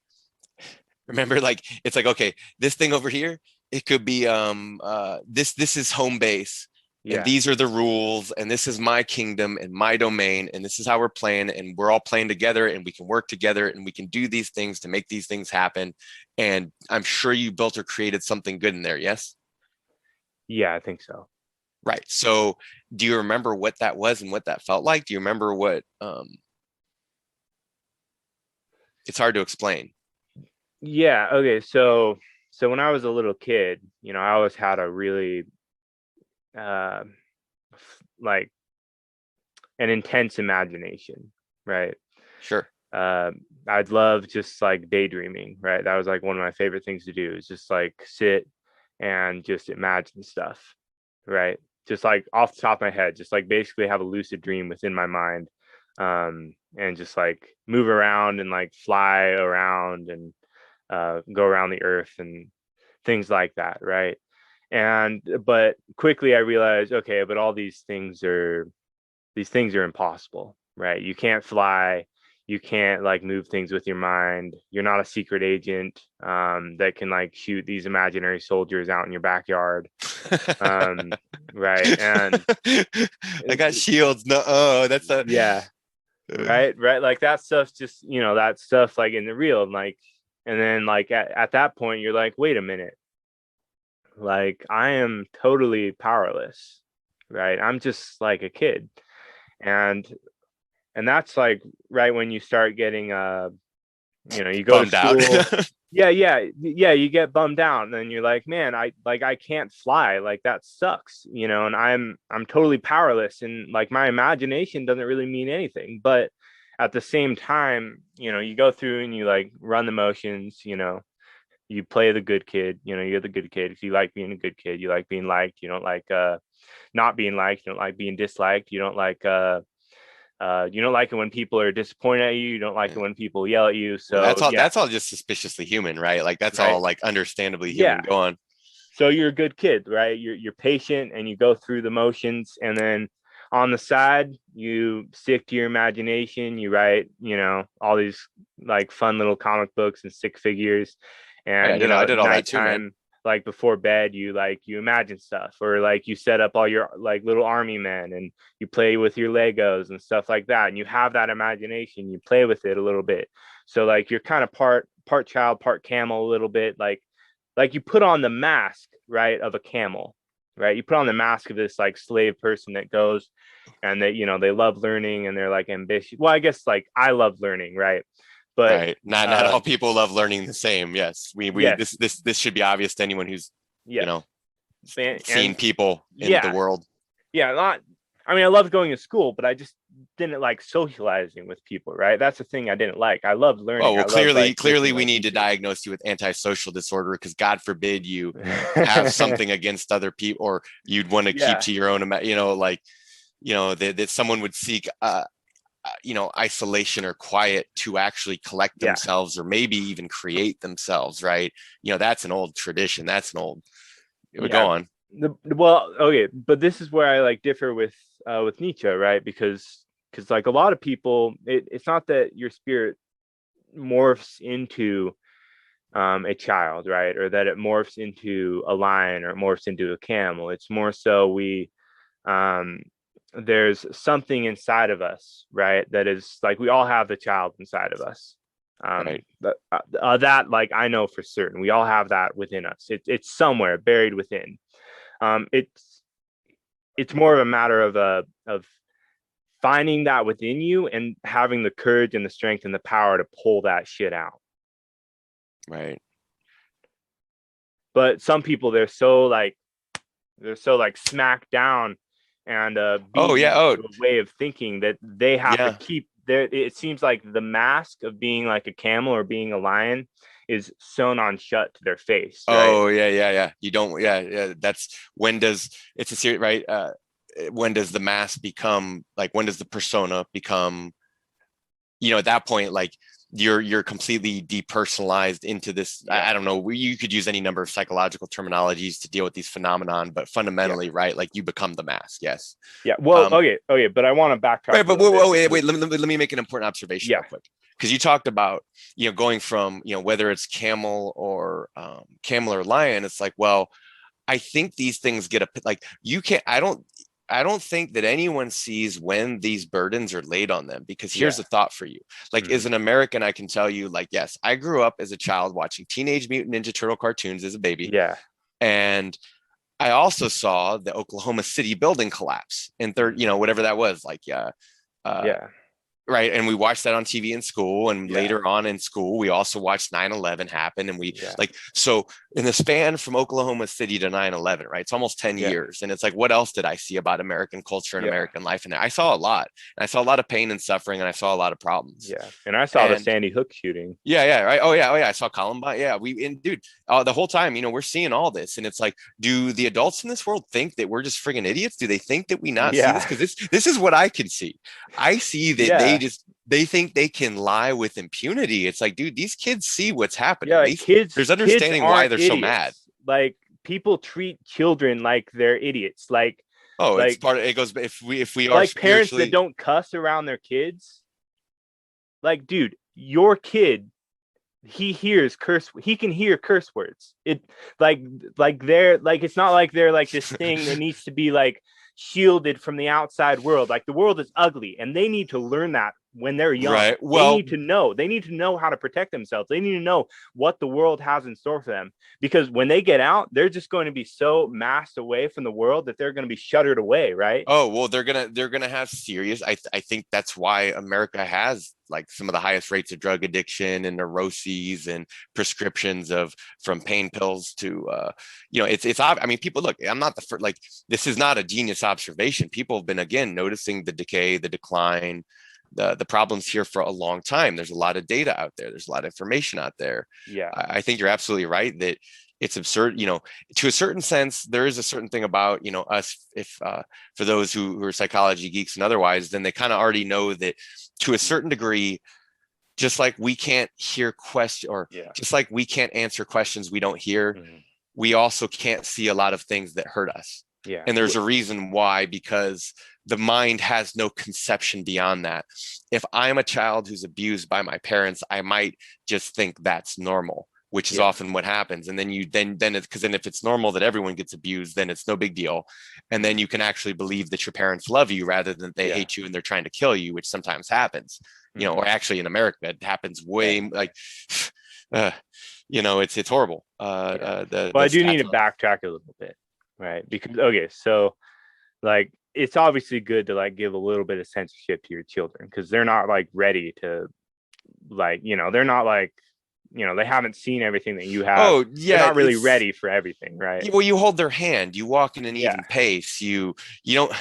remember, like it's like, okay, this thing over here, it could be this is home base. And these are the rules, and this is my kingdom and my domain, and this is how we're playing, and we're all playing together, and we can work together, and we can do these things to make these things happen. And I'm sure you built or created something good in there, yes? Yeah, I think so. Right. So do you remember what that was and what that felt like? Do you remember what it's hard to explain. Yeah, okay. So when I was a little kid, I always had a really like an intense imagination, right? Sure. I'd love just like daydreaming, right? That was like one of my favorite things to do, is just like sit and just imagine stuff, right? Just like off the top of my head, just like basically have a lucid dream within my mind, and just like move around and like fly around and go around the earth and things like that, right? But quickly I realized, okay, but all these things are impossible, right? You can't fly, you can't like move things with your mind. You're not a secret agent that can like shoot these imaginary soldiers out in your backyard. Right. And I got shields. No, that's a right. Like that stuff's just, that stuff like in the real, like, and then like at that point you're like, wait a minute. Like I am totally powerless, right? I'm just like a kid. And that's like right when you start getting you go bummed to school. You get bummed out, and then you're like, man, I can't fly, like that sucks, and I'm totally powerless, and like my imagination doesn't really mean anything. But at the same time, you go through and you like run the motions, you play the good kid, you're the good kid. If you like being a good kid, you like being liked, you don't like not being liked, you don't like being disliked, you don't like it when people are disappointed at you. You don't like it when people yell at you. So that's all just suspiciously human, right? Like that's right. all like understandably human. Go on. So you're a good kid, right? You're patient and you go through the motions, and then on the side you stick to your imagination. You write, all these like fun little comic books and stick figures, and I did all that too, man. Like before bed, you imagine stuff, or like you set up all your like little army men and you play with your Legos and stuff like that. And you have that imagination, you play with it a little bit. So like you're kind of part child, part camel a little bit. Like you put on the mask, right, of a camel, right? You put on the mask of this like slave person that goes and they, they love learning and they're like ambitious. Well, I guess like I love learning, right? But right. Not all people love learning the same. Yes. Yes. This should be obvious to anyone who's, seen people in the world. Yeah. I loved going to school, but I just didn't like socializing with people, right? That's the thing I didn't like. I loved learning. Oh, well, clearly we need to diagnose you with antisocial disorder, because God forbid you have something against other people, or you'd want to keep to your own, that someone would seek isolation or quiet to actually collect themselves, or maybe even create themselves, right? That's an old tradition. That's an old go on. Well, okay, but this is where I like differ with Nietzsche, right? Because like a lot of people, it's not that your spirit morphs into a child, right? Or that it morphs into a lion or it morphs into a camel. It's more so there's something inside of us, right? That is like, we all have the child inside of us. Right. That like I know for certain, we all have that within us. It's somewhere buried within. It's more of a matter of finding that within you and having the courage and the strength and the power to pull that shit out. Right. But some people, they're so like smacked down and a way of thinking that they have to keep there. It seems like the mask of being like a camel or being a lion is sewn on shut to their face. Right? Oh yeah. You don't. Yeah. That's when does it's a serious right. When does the mask become like? When does the persona become? At that point, like you're completely depersonalized into this. I don't know. You could use any number of psychological terminologies to deal with these phenomenon, but fundamentally, right? Like you become the mask. Yes. Yeah. Well, okay. But I want to backtrack. Right, but wait. Let me make an important observation real quick, because you talked about going from whether it's camel or lion. It's like, well, I think these things get like you can't. I don't think that anyone sees when these burdens are laid on them, because here's a thought for you. Like, as an American, I can tell you, like, yes, I grew up as a child watching Teenage Mutant Ninja Turtle cartoons as a baby. Yeah. And I also saw the Oklahoma City building collapse in whatever that was, like, right. And we watched that on TV in school. And later on in school, we also watched 9/11 happen. And so in the span from Oklahoma City to 9/11, right, it's almost 10 years. And it's like, what else did I see about American culture and American life in there? I saw a lot. And I saw a lot of pain and suffering, and I saw a lot of problems. Yeah. And I saw the Sandy Hook shooting. Yeah. Right. Oh yeah. I saw Columbine. Yeah. The whole time, we're seeing all this. And it's like, do the adults in this world think that we're just friggin' idiots? Do they think that we not see this? Because this is what I can see. I see that they think they can lie with impunity. It's like, dude, these kids see what's happening. Yeah, there's understanding why they're idiots. So mad. Like, people treat children like they're idiots. Like, it's part of it. Goes if we are like parents that don't cuss around their kids. Like, dude, your kid, he can hear curse words. It it's not like they're like this thing that needs to be like shielded from the outside world. Like, the world is ugly, and they need to learn that when they're young. Right. Well, they need to know how to protect themselves. They need to know what the world has in store for them, because when they get out, they're just going to be so masked away from the world that they're going to be shuttered away. Right. oh, well, they're gonna have serious. I think that's why America has like some of the highest rates of drug addiction and neuroses and prescriptions of from pain pills to it's I mean, people look, I'm not the first, like, this is not a genius observation. People have been, again, noticing the decay, the decline, the problems here for a long time. There's a lot of data out there. There's a lot of information out there. Yeah. I think you're absolutely right that it's absurd, to a certain sense. There is a certain thing about, us, if for those who are psychology geeks and otherwise, then they kind of already know that to a certain degree, just like we can't hear questions, or just like we can't answer questions we don't hear, we also can't see a lot of things that hurt us. Yeah. And there's a reason why, because the mind has no conception beyond that. If I'm a child who's abused by my parents, I might just think that's normal, which is often what happens. And then because if it's normal that everyone gets abused, then it's no big deal. And then you can actually believe that your parents love you rather than they hate you and they're trying to kill you, which sometimes happens, or actually in America, it happens way like, it's horrible. But I do need to backtrack a little bit, right? Because, so like, it's obviously good to like give a little bit of censorship to your children, because they're not like ready to, like, they're not like, they haven't seen everything that you have. Oh, yeah. They're not really ready for everything, right? Well, you hold their hand, you walk in an even pace. You don't,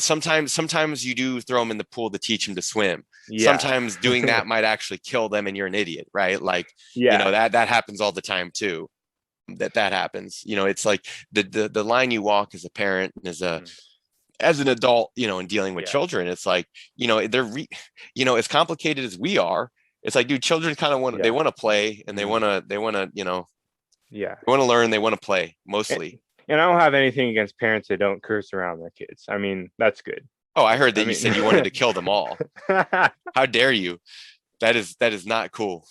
sometimes you do throw them in the pool to teach them to swim. Sometimes doing that might actually kill them and you're an idiot, right? Like, that happens all the time too. That happens. It's like the line you walk as a parent and as an adult, in dealing with children, it's like, they're as complicated as we are. It's like, dude, children kind of they want to play, and they want to they want to learn, they want to play mostly. And I don't have anything against parents that don't curse around their kids. I mean, that's good. Oh, I heard that you said you wanted to kill them all. How dare you? That is not cool.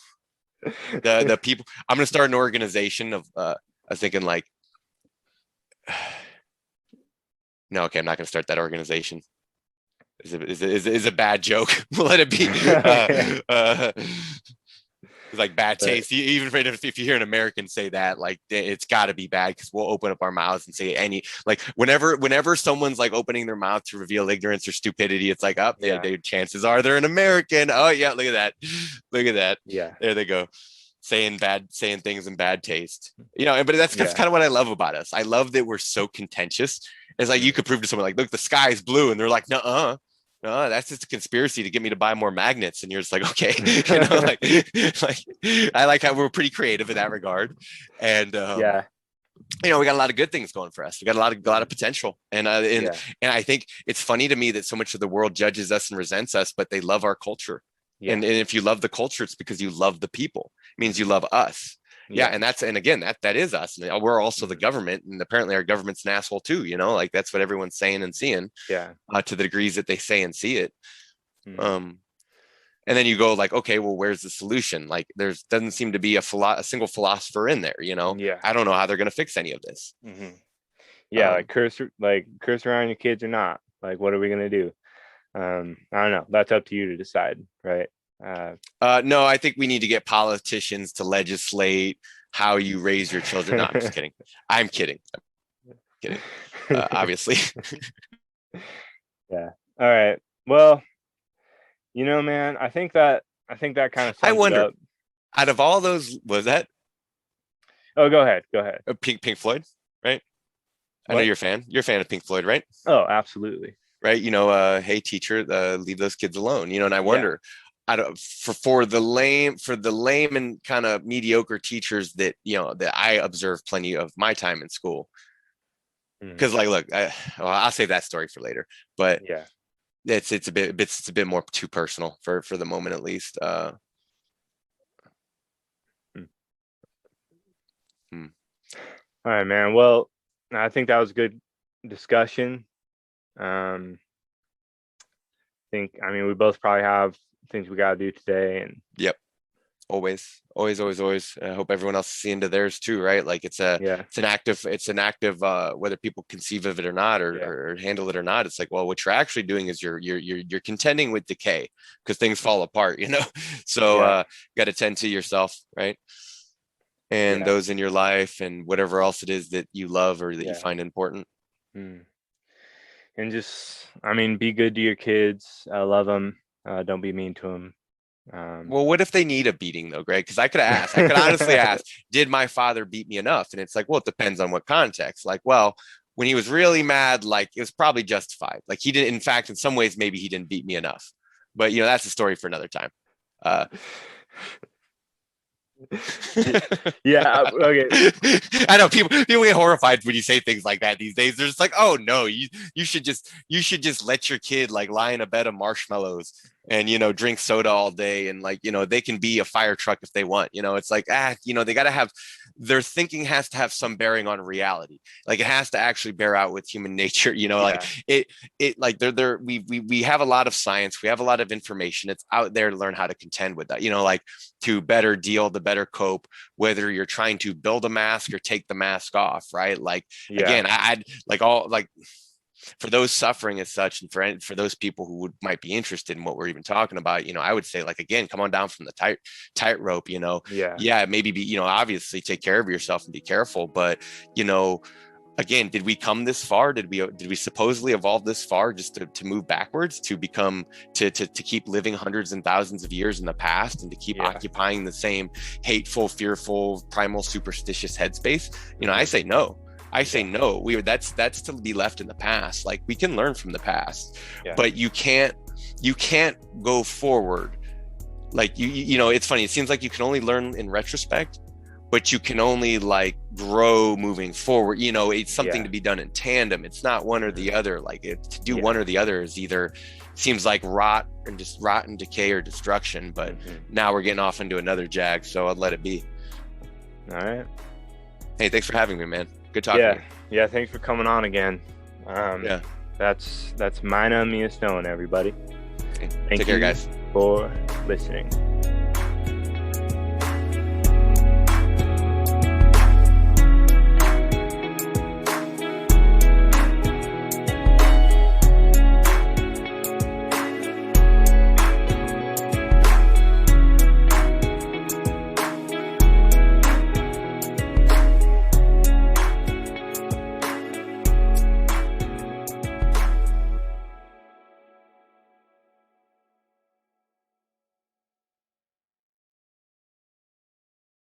The people, I'm going to start an organization of, I was thinking like, no, okay, I'm not going to start that organization. Is a bad joke. We'll let it be. It's like bad taste. Even if you hear an American say that, like, it's got to be bad, because we'll open up our mouths and say like, whenever someone's like opening their mouth to reveal ignorance or stupidity, it's like, chances are they're an American. Oh yeah, look at that. Yeah, there they go, saying things in bad taste. But that's kind of what I love about us. I love that we're so contentious. It's like, you could prove to someone like, look, the sky is blue, and they're like, no, that's just a conspiracy to get me to buy more magnets. And you're just like, okay, I like how we're pretty creative in that regard. And we got a lot of good things going for us. We got a lot of potential. And I think it's funny to me that so much of the world judges us and resents us, but they love our culture. Yeah. And if you love the culture, it's because you love the people. It means you love us. Yeah. And again, that is us. And we're also the government, and apparently our government's an asshole too, like that's what everyone's saying and seeing, to the degrees that they say and see it. And then you go like, okay, well, where's the solution? Like, doesn't seem to be a single philosopher in there, I don't know how they're going to fix any of this. Like curse around your kids or not, like, what are we going to do? I don't know. That's up to you to decide. Right. No, I think we need to get politicians to legislate how you raise your children. No, I'm just kidding. I'm kidding. Obviously. Yeah. All right. Well, man, I think that kind of. I wonder, out of all those, was that? Oh, go ahead. Pink Floyd, right? What? I know you're a fan. You're a fan of Pink Floyd, right? Oh, absolutely. Right. Hey teacher, leave those kids alone. And I wonder. For the lame and kind of mediocre teachers that that I observed plenty of my time in school, because like, look, I'll save that story for later, but it's a bit more too personal for the moment, at least. All right, man. Well, I think that was a good discussion. I mean, we both probably have things we got to do today, and always. I hope everyone else is seeing to theirs too, right? Like it's an active whether people conceive of it or not, or handle it or not. It's like, well, what you're actually doing is you're contending with decay, because things fall apart, you know. So got to tend to yourself, right? And those in your life, and whatever else it is that you love or that you find important. And just, I mean, be good to your kids. Love them. Don't be mean to them. Well, what if they need a beating though, Greg? Because I could honestly ask, did my father beat me enough? And it's like, well, it depends on what context. Like, well, when he was really mad, like it was probably justified. Like he didn't, in fact, in some ways, maybe he didn't beat me enough. But you know, that's a story for another time. Okay. I know people get horrified when you say things like that these days. They're just like, oh no, you should just let your kid like lie in a bed of marshmallows and, you know, drink soda all day, and like, you know, they can be a fire truck if they want. You know, it's like, you know, they got to have, their thinking has to have some bearing on reality. Like it has to actually bear out with human nature, you know. Like it like we have a lot of science, we have a lot of information. It's out there to learn how to contend with that, you know, like to better deal, to better cope, whether you're trying to build a mask or take the mask off, right? Like again, I'd like all like for those suffering as such, and for those people who might be interested in what we're even talking about, you know, I would say, like, again, come on down from the tightrope, you know. Maybe be, you know, obviously take care of yourself and be careful, but, you know, again, did we come this far? Did we supposedly evolve this far just to move backwards, to become, to keep living hundreds and thousands of years in the past, and to keep occupying the same hateful, fearful, primal, superstitious headspace? You know, I say no. That's to be left in the past. Like, we can learn from the past, but you can't go forward. Like you know, it's funny. It seems like you can only learn in retrospect, but you can only like grow moving forward. You know, it's something to be done in tandem. It's not one or the other. Like to do one or the other is either seems like rot and decay or destruction. But now we're getting off into another jag, so I'll let it be. All right. Hey, thanks for having me, man. Good talking to you. Yeah, thanks for coming on again. That's Mynaa Miesnowan, everybody. Take care, guys. For listening.